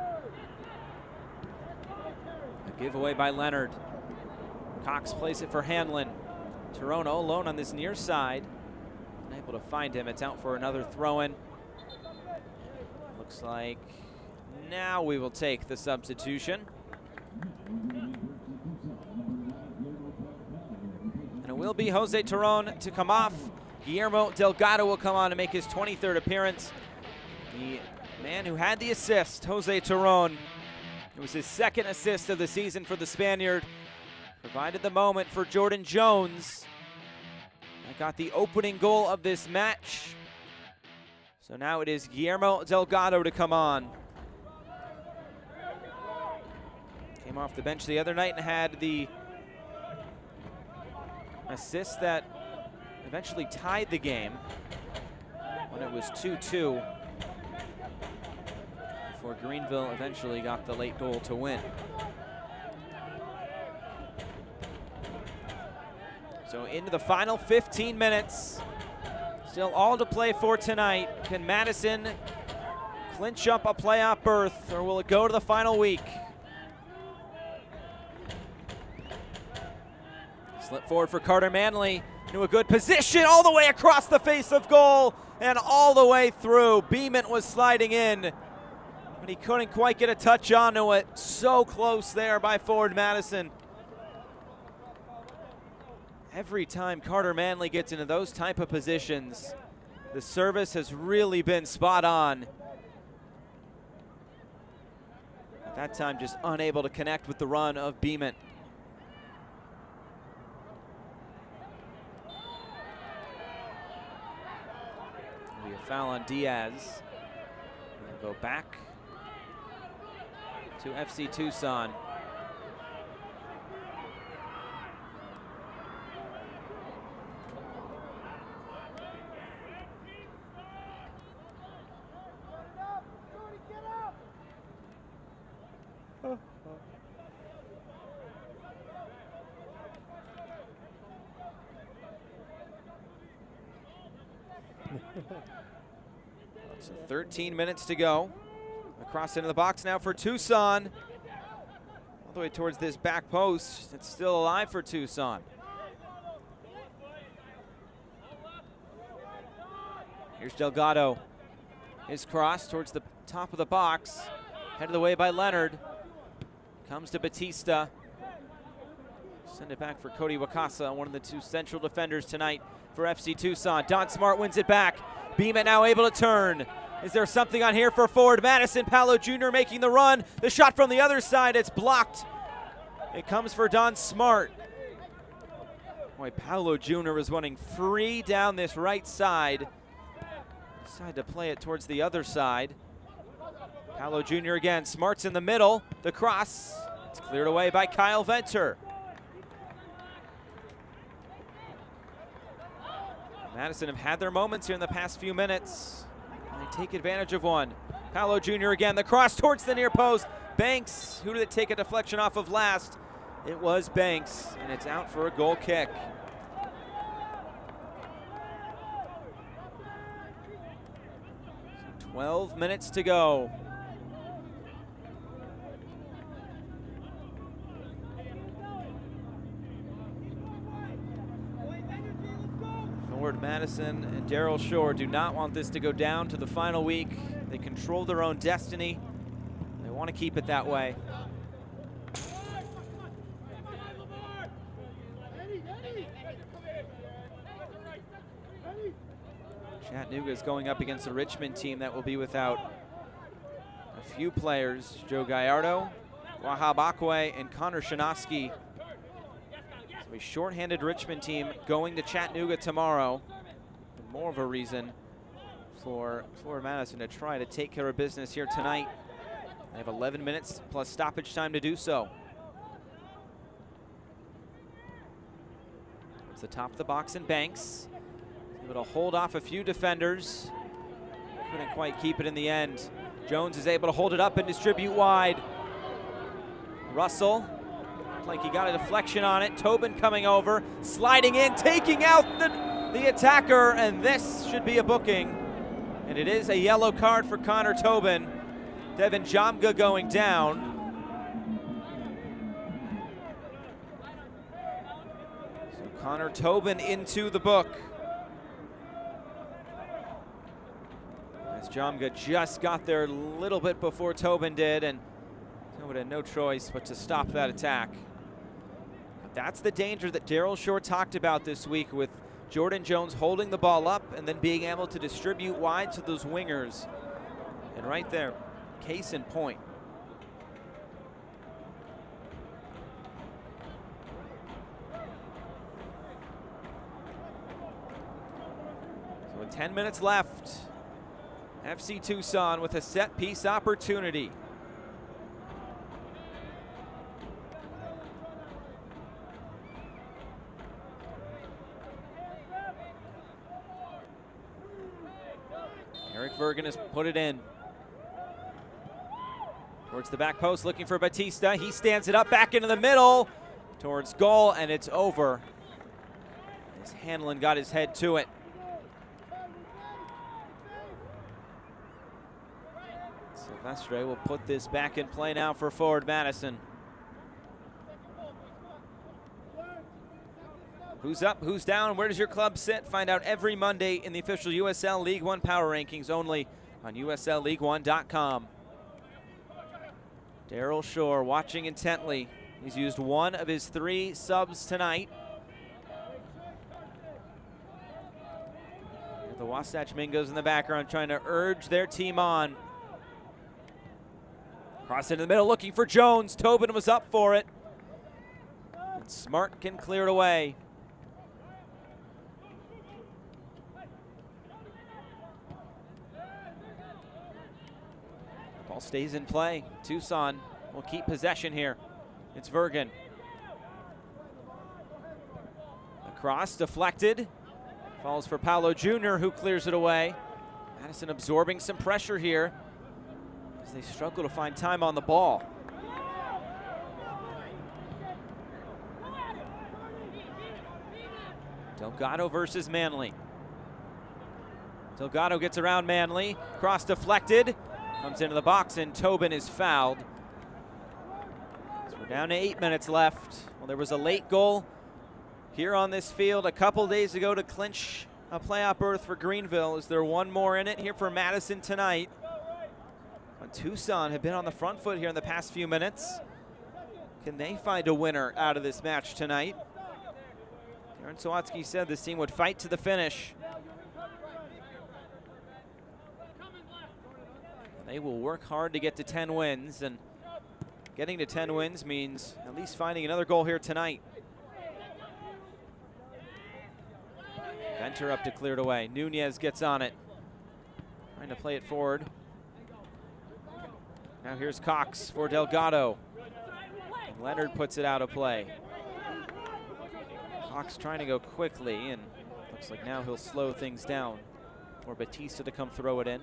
[SPEAKER 1] A giveaway by Leonard. Cox plays it for Hanlon. Toronto alone on this near side. Unable to find him. It's out for another throw-in. Looks like now we will take the substitution. And it will be Jose Toron to come off. Guillermo Delgado will come on to make his 23rd appearance. The man who had the assist, Jose Toron. It was his 2nd assist of the season for the Spaniard. Provided the moment for Jordan Jones. That got the opening goal of this match. So now it is Guillermo Delgado to come on. Came off the bench the other night and had the assist that eventually tied the game when it was 2-2. Before Greenville eventually got the late goal to win. So into the final 15 minutes. Still all to play for tonight. Can Madison clinch up a playoff berth, or will it go to the final week? Slip forward for Carter Manley into a good position all the way across the face of goal and all the way through. Beamont was sliding in, but he couldn't quite get a touch onto it. So close there by Forward Madison. Every time Carter Manley gets into those type of positions, the service has really been spot on. At that time, just unable to connect with the run of Beamont. It'll be a foul on Diaz. We'll go back to FC Tucson. So 13 minutes to go. Across into the box now for Tucson. All the way towards this back post. It's still alive for Tucson. Here's Delgado. His cross towards the top of the box. Headed away by Leonard. Comes to Batista. Send it back for Cody Wakasa, one of the 2 central defenders tonight for FC Tucson. Don Smart wins it back. Beamont now able to turn. Is there something on here for Forward Madison? Paolo Jr. making the run. The shot from the other side, it's blocked. It comes for Don Smart. Boy, Paolo Jr. is running free down this right side. Decided to play it towards the other side. Paolo Jr. again, Smart's in the middle. The cross, it's cleared away by Kyle Venter. Madison have had their moments here in the past few minutes. And they take advantage of one. Paolo Jr. again, the cross towards the near post. Banks, who did it take a deflection off of last? It was Banks, and it's out for a goal kick. So 12 minutes to go. Forward Madison and Daryl Shore do not want this to go down to the final week. They control their own destiny. They want to keep it that way. Chattanooga is going up against a Richmond team that will be without a few players. Joe Gallardo, Wahab Akwe, and Connor Shinosky. So a shorthanded Richmond team going to Chattanooga tomorrow. And more of a reason for Madison to try to take care of business here tonight. They have 11 minutes plus stoppage time to do so. It's the top of the box and Banks. Able to hold off a few defenders. Couldn't quite keep it in the end. Jones is able to hold it up and distribute wide. Russell, looked like he got a deflection on it. Tobin coming over, sliding in, taking out the attacker, and this should be a booking. And it is a yellow card for Connor Tobin. Devin Jamga going down. So Connor Tobin into the book. As Jamga just got there a little bit before Tobin did, and Tobin had no choice but to stop that attack. But that's the danger that Daryl Shore talked about this week, with Jordan Jones holding the ball up and then being able to distribute wide to those wingers. And right there, case in point. So with 10 minutes left, FC Tucson with a set piece opportunity. Eric Vergen has put it in. Towards the back post, looking for Batista. He stands it up back into the middle towards goal, and it's over. As Hanlon got his head to it. Silvestre will put this back in play now for forward Madison. Who's up, who's down, where does your club sit? Find out every Monday in the official USL League One Power Rankings, only on USLLeague1.com. Daryl Shore watching intently. He's used one of his 3 subs tonight. The Wasatch Mingos in the background trying to urge their team on. Cross into the middle, looking for Jones. Tobin was up for it. And Smart can clear it away. Ball stays in play. Tucson will keep possession here. It's Vergen. The cross deflected. Falls for Paolo Jr., who clears it away. Madison absorbing some pressure here as they struggle to find time on the ball. Delgado versus Manley. Delgado gets around Manley. Cross deflected. Comes into the box, and Tobin is fouled. So we're down to 8 minutes left. Well, there was a late goal here on this field a couple days ago to clinch a playoff berth for Greenville. Is there one more in it here for Madison tonight? But Tucson have been on the front foot here in the past few minutes. Can they find a winner out of this match tonight? Aaron Sawatsky said this team would fight to the finish. They will work hard to get to 10 wins, and getting to 10 wins means at least finding another goal here tonight. Interrupted, cleared away. Nunez gets on it. Trying to play it forward. Now here's Cox for Delgado. And Leonard puts it out of play. Cox trying to go quickly, and looks like now he'll slow things down for Batista to come throw it in.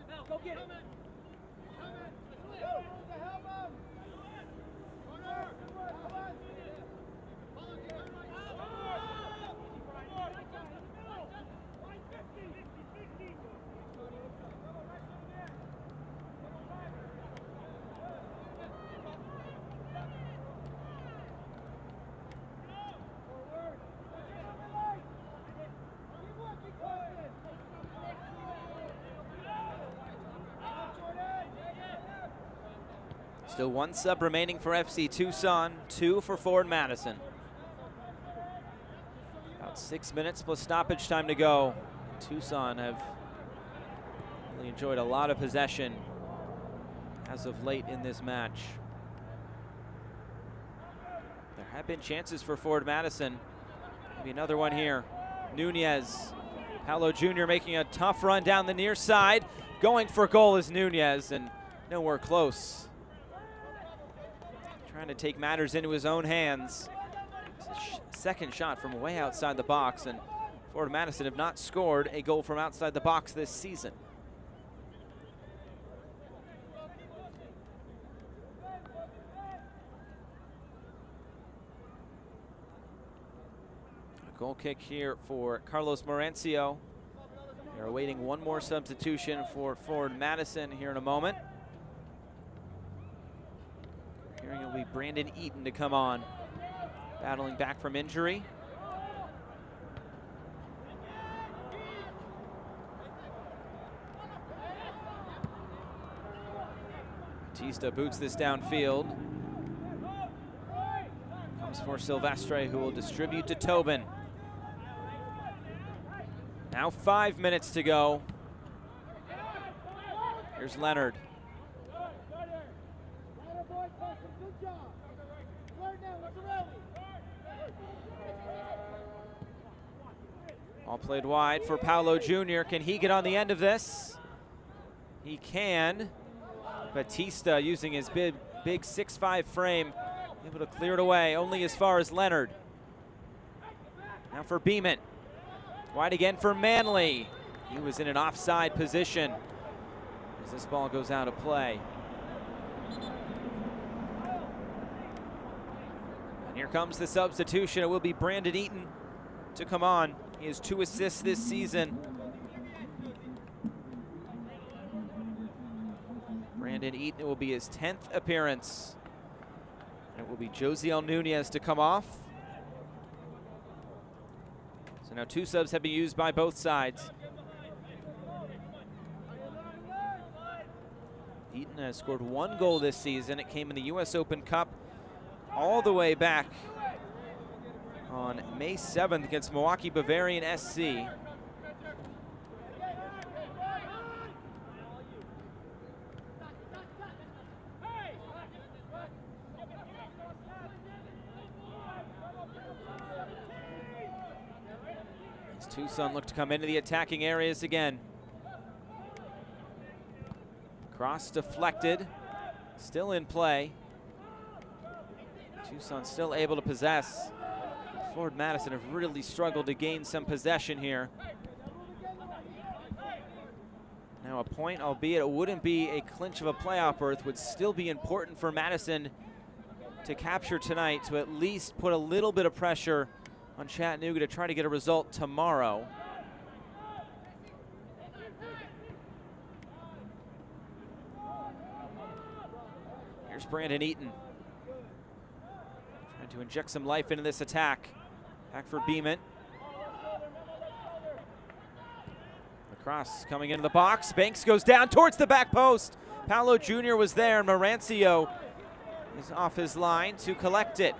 [SPEAKER 1] Still one sub remaining for FC Tucson, 2 for Ford Madison. About 6 minutes plus stoppage time to go. Tucson have really enjoyed a lot of possession as of late in this match. There have been chances for Ford Madison. Maybe another one here. Nunez, Paolo Jr. making a tough run down the near side. Going for goal is Nunez, and nowhere close. Trying to take matters into his own hands. It's a second shot from way outside the box, and Ford Madison have not scored a goal from outside the box this season. A goal kick here for Carlos Marancio. They're awaiting one more substitution for Ford Madison here in a moment. Hearing it'll be Brandon Eaton to come on, battling back from injury. Batista boots this downfield. Comes for Silvestre, who will distribute to Tobin. Now 5 minutes to go. Here's Leonard. All played wide for Paolo Jr. Can he get on the end of this? He can. Batista using his big 6'5" frame, able to clear it away only as far as Leonard. Now for Beeman. Wide again for Manley. He was in an offside position as this ball goes out of play. And here comes the substitution. It will be Brandon Eaton to come on. He has 2 assists this season. Brandon Eaton, it will be his 10th appearance. And it will be Josiel Nunez to come off. So now 2 subs have been used by both sides. Eaton has scored 1 goal this season. It came in the U.S. Open Cup all the way back on May 7th against Milwaukee Bavarian SC. As Tucson look to come into the attacking areas again. Cross deflected, still in play. Tucson still able to possess. Ford Madison have really struggled to gain some possession here. Now a point, albeit it wouldn't be a clinch of a playoff berth, would still be important for Madison to capture tonight, to at least put a little bit of pressure on Chattanooga to try to get a result tomorrow. Here's Brandon Eaton. Trying to inject some life into this attack. Back for Beeman. The cross coming into the box. Banks goes down towards the back post. Paolo Jr. was there, and Marancio is off his line to collect it.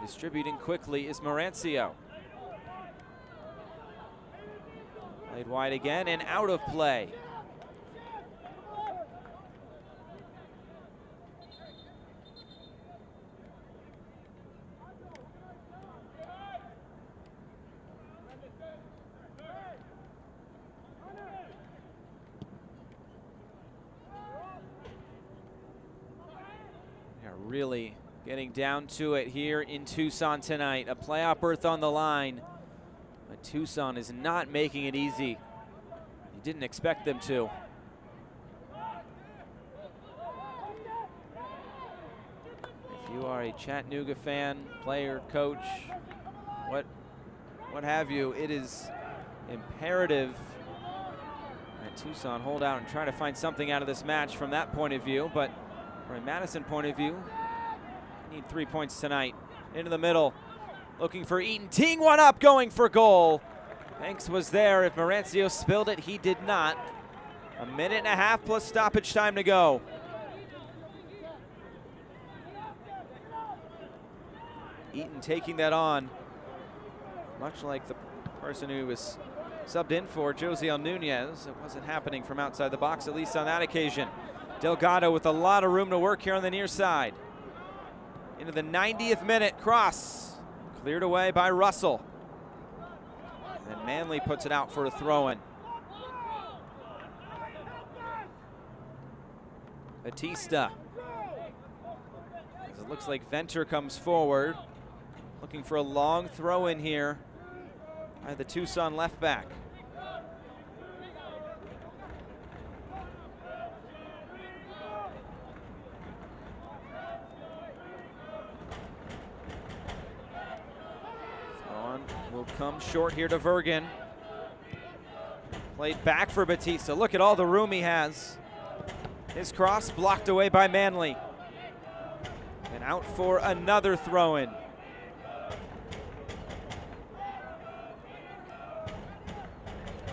[SPEAKER 1] Distributing quickly is Marancio. Played wide again and out of play. Really getting down to it here in Tucson tonight. A playoff berth on the line, but Tucson is not making it easy. You didn't expect them to. If you are a Chattanooga fan, player, coach, what have you, it is imperative that Tucson hold out and try to find something out of this match from that point of view. But from a Madison point of view, you need 3 points tonight. Into the middle, looking for Eaton, teeing one up, going for goal. Banks was there. If Marancio spilled it, he did not. 1.5 minutes plus stoppage time to go. Eaton taking that on, much like the person who was subbed in for Josiel Nunez. It wasn't happening from outside the box, at least on that occasion. Delgado with a lot of room to work here on the near side. Into the 90th minute, cross cleared away by Russell. And Manley puts it out for a throw-in. Batista. As it looks like Venter comes forward, looking for a long throw-in here by the Tucson left back. Throw-in will come short here to Vergen. Played back for Batista. Look at all the room he has. His cross blocked away by Manley. And out for another throw-in.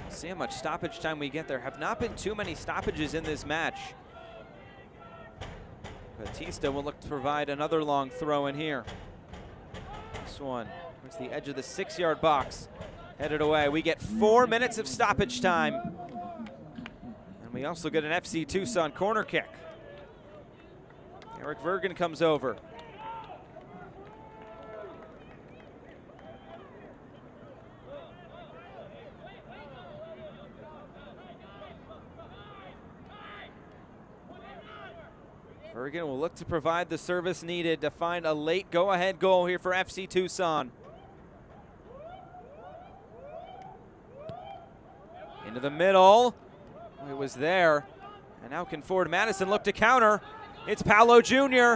[SPEAKER 1] See how much stoppage time we get. There have not been too many stoppages in this match. Batista will look to provide another long throw in here. This one towards the edge of the 6-yard box. Headed away. We get 4 minutes of stoppage time. And we also get an FC Tucson corner kick. Eric Vergen comes over. Vergen will look to provide the service needed to find a late go-ahead goal here for FC Tucson. Into the middle. It was there. And now can Ford Madison look to counter. It's Paolo Jr.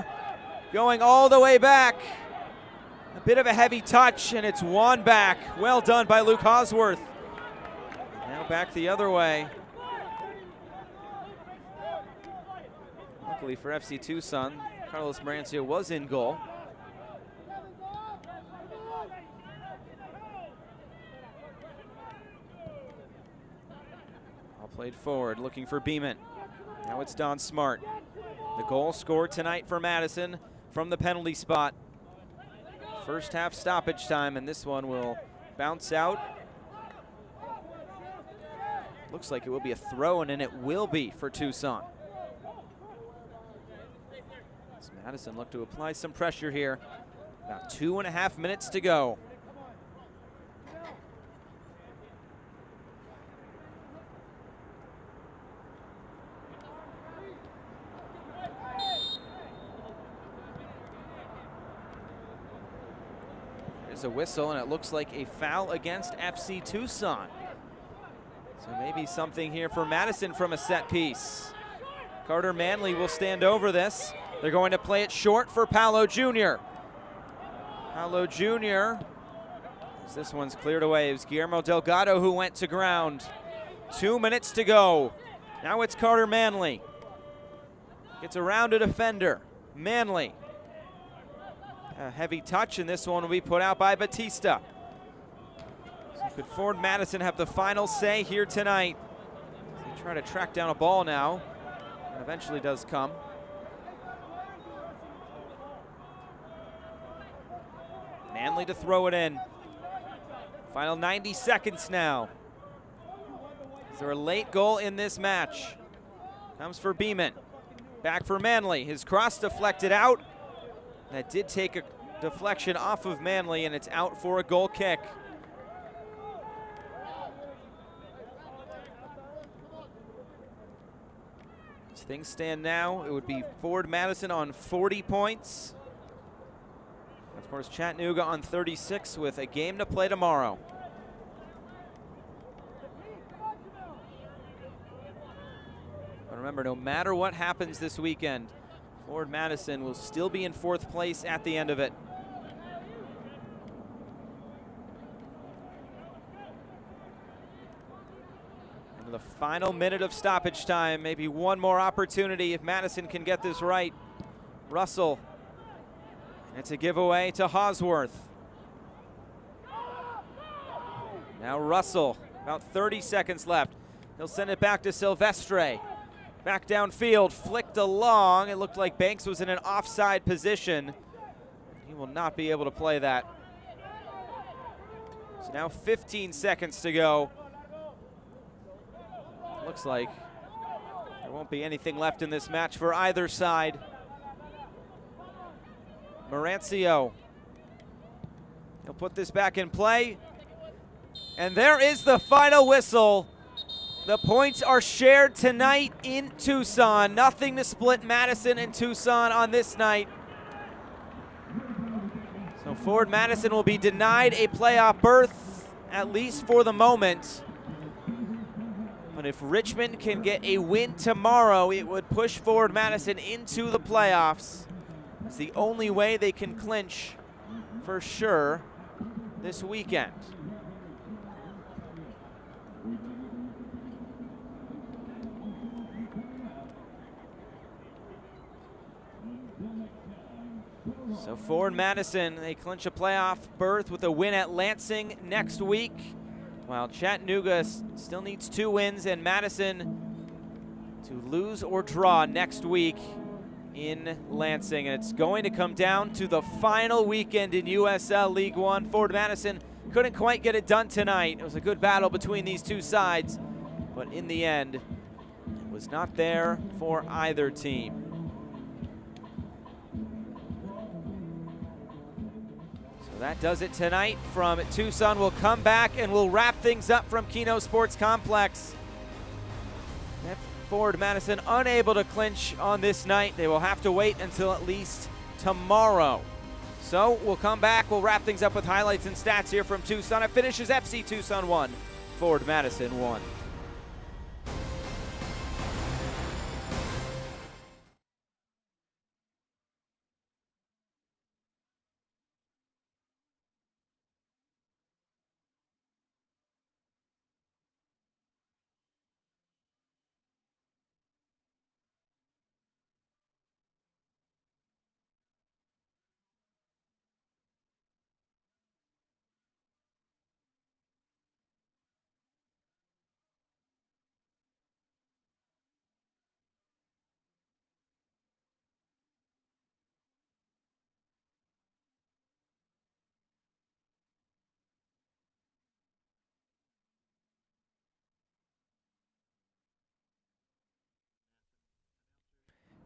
[SPEAKER 1] going all the way back. A bit of a heavy touch, and it's won back. Well done by Luke Hosworth. Now back the other way. Luckily for FC Tucson, Carlos Marancio was in goal. All played forward, looking for Beeman. Now it's Don Smart. The goal scored tonight for Madison from the penalty spot. First half stoppage time, and this one will bounce out. Looks like it will be a throw-in, and it will be for Tucson. Madison look to apply some pressure here. About 2.5 minutes to go. There's a whistle, and it looks like a foul against FC Tucson. So maybe something here for Madison from a set piece. Carter Manley will stand over this. They're going to play it short for Paolo Jr. Paolo Jr. As this one's cleared away. It was Guillermo Delgado who went to ground. 2 minutes to go. Now it's Carter Manley. Gets around a defender. Manley. A heavy touch, and this one will be put out by Batista. So could Ford Madison have the final say here tonight? They try to track down a ball now. It eventually does come. Manley to throw it in. Final 90 seconds now. Is there a late goal in this match? Comes for Beeman. Back for Manley. His cross deflected out. That did take a deflection off of Manley, and it's out for a goal kick. As things stand now, it would be Ford Madison on 40 points. Of course, Chattanooga on 36 with a game to play tomorrow. But remember, no matter what happens this weekend, Ford Madison will still be in 4th place at the end of it. The final minute of stoppage time, maybe one more opportunity if Madison can get this right. Russell, and it's a giveaway to Hosworth. Now Russell, about 30 seconds left. He'll send it back to Silvestre. Back downfield, flicked along. It looked like Banks was in an offside position. He will not be able to play that. So now 15 seconds to go. Looks like there won't be anything left in this match for either side. Marancio, he'll put this back in play. And there is the final whistle. The points are shared tonight in Tucson. Nothing to split Madison and Tucson on this night. So Ford Madison will be denied a playoff berth, at least for the moment. But if Richmond can get a win tomorrow, it would push Ford Madison into the playoffs. It's the only way they can clinch for sure this weekend. So Ford Madison, they clinch a playoff berth with a win at Lansing next week, while Chattanooga still needs 2 wins and Madison to lose or draw next week in Lansing. And it's going to come down to the final weekend in USL League One. Ford Madison couldn't quite get it done tonight. It was a good battle between these two sides, but in the end, it was not there for either team. That does it tonight from Tucson. We'll come back and we'll wrap things up from Keno Sports Complex. Ford Madison unable to clinch on this night. They will have to wait until at least tomorrow. So we'll come back. We'll wrap things up with highlights and stats here from Tucson. It finishes FC Tucson 1, Ford Madison 1.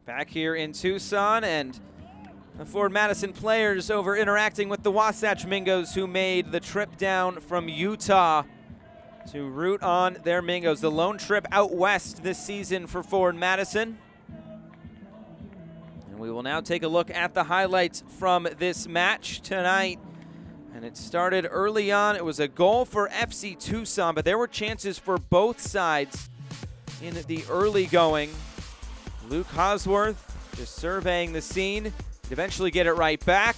[SPEAKER 1] Back here in Tucson, and the Ford Madison players over interacting with the Wasatch Mingos, who made the trip down from Utah to root on their Mingos. The lone trip out west this season for Ford Madison. And we will now take a look at the highlights from this match tonight. And it started early on. It was a goal for FC Tucson, but there were chances for both sides in the early going. Luke Hosworth just surveying the scene. He'd eventually get it right back.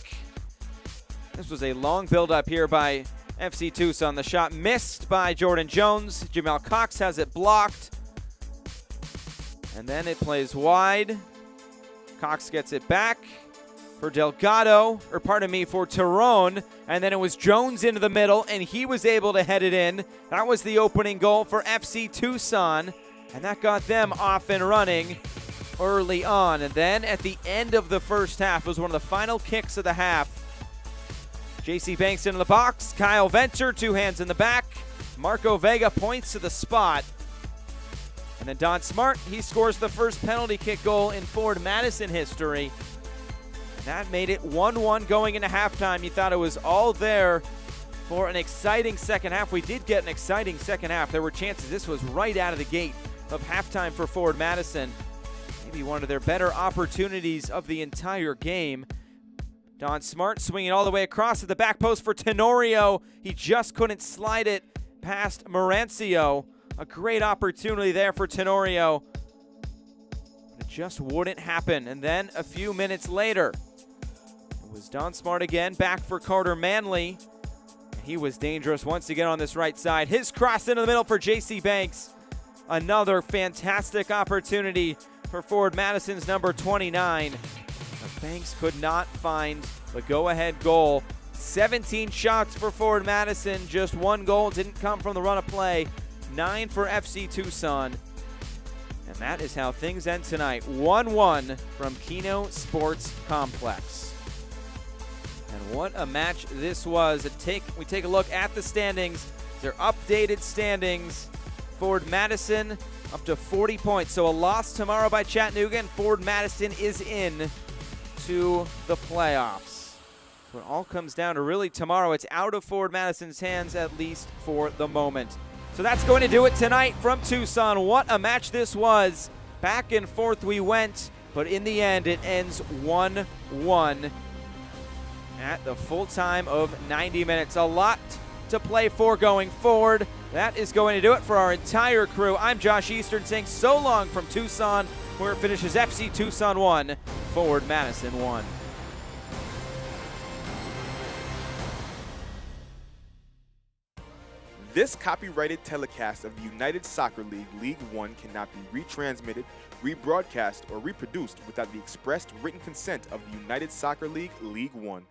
[SPEAKER 1] This was a long build-up here by FC Tucson. The shot missed by Jordan Jones. Jamal Cox has it blocked. And then it plays wide. Cox gets it back for Delgado, or pardon me, for Tyrone. And then it was Jones into the middle, and he was able to head it in. That was the opening goal for FC Tucson, and that got them off and running early on. And then at the end of the first half, was one of the final kicks of the half. J.C. Banks into the box. Kyle Venter, 2 hands in the back. Marco Vega points to the spot. And then Don Smart, he scores the first penalty kick goal in Ford Madison history. And that made it 1-1 going into halftime. You thought it was all there for an exciting second half. We did get an exciting second half. There were chances. This was right out of the gate of halftime for Ford Madison. maybe one of their better opportunities of the entire game. Don Smart swinging all the way across to the back post for Tenorio. He just couldn't slide it past Marancio. A great opportunity there for Tenorio. But it just wouldn't happen. And then a few minutes later, it was Don Smart again, back for Carter Manley. He was dangerous once again on this right side. His cross into the middle for J.C. Banks. Another fantastic opportunity for Forward Madison's number 29. But Banks could not find the go-ahead goal. 17 shots for Forward Madison, just one goal didn't come from the run of play. 9 for FC Tucson. And that is how things end tonight. 1-1 from Kino Sports Complex. And what a match this was. We take a look at the standings. Their updated standings. Forward Madison up to 40 points. So a loss tomorrow by Chattanooga, and Forward Madison is in to the playoffs. So it all comes down to really tomorrow. It's out of Forward Madison's hands, at least for the moment. So that's going to do it tonight from Tucson. What a match this was. Back and forth we went, but in the end it ends 1-1 at the full time of 90 minutes. A lot to play for going forward. That is going to do it for our entire crew. I'm Josh Eastern saying so long from Tucson, where it finishes FC Tucson 1, Forward Madison 1.
[SPEAKER 7] This copyrighted telecast of the United Soccer League League One cannot be retransmitted, rebroadcast, or reproduced without the expressed written consent of the United Soccer League League One.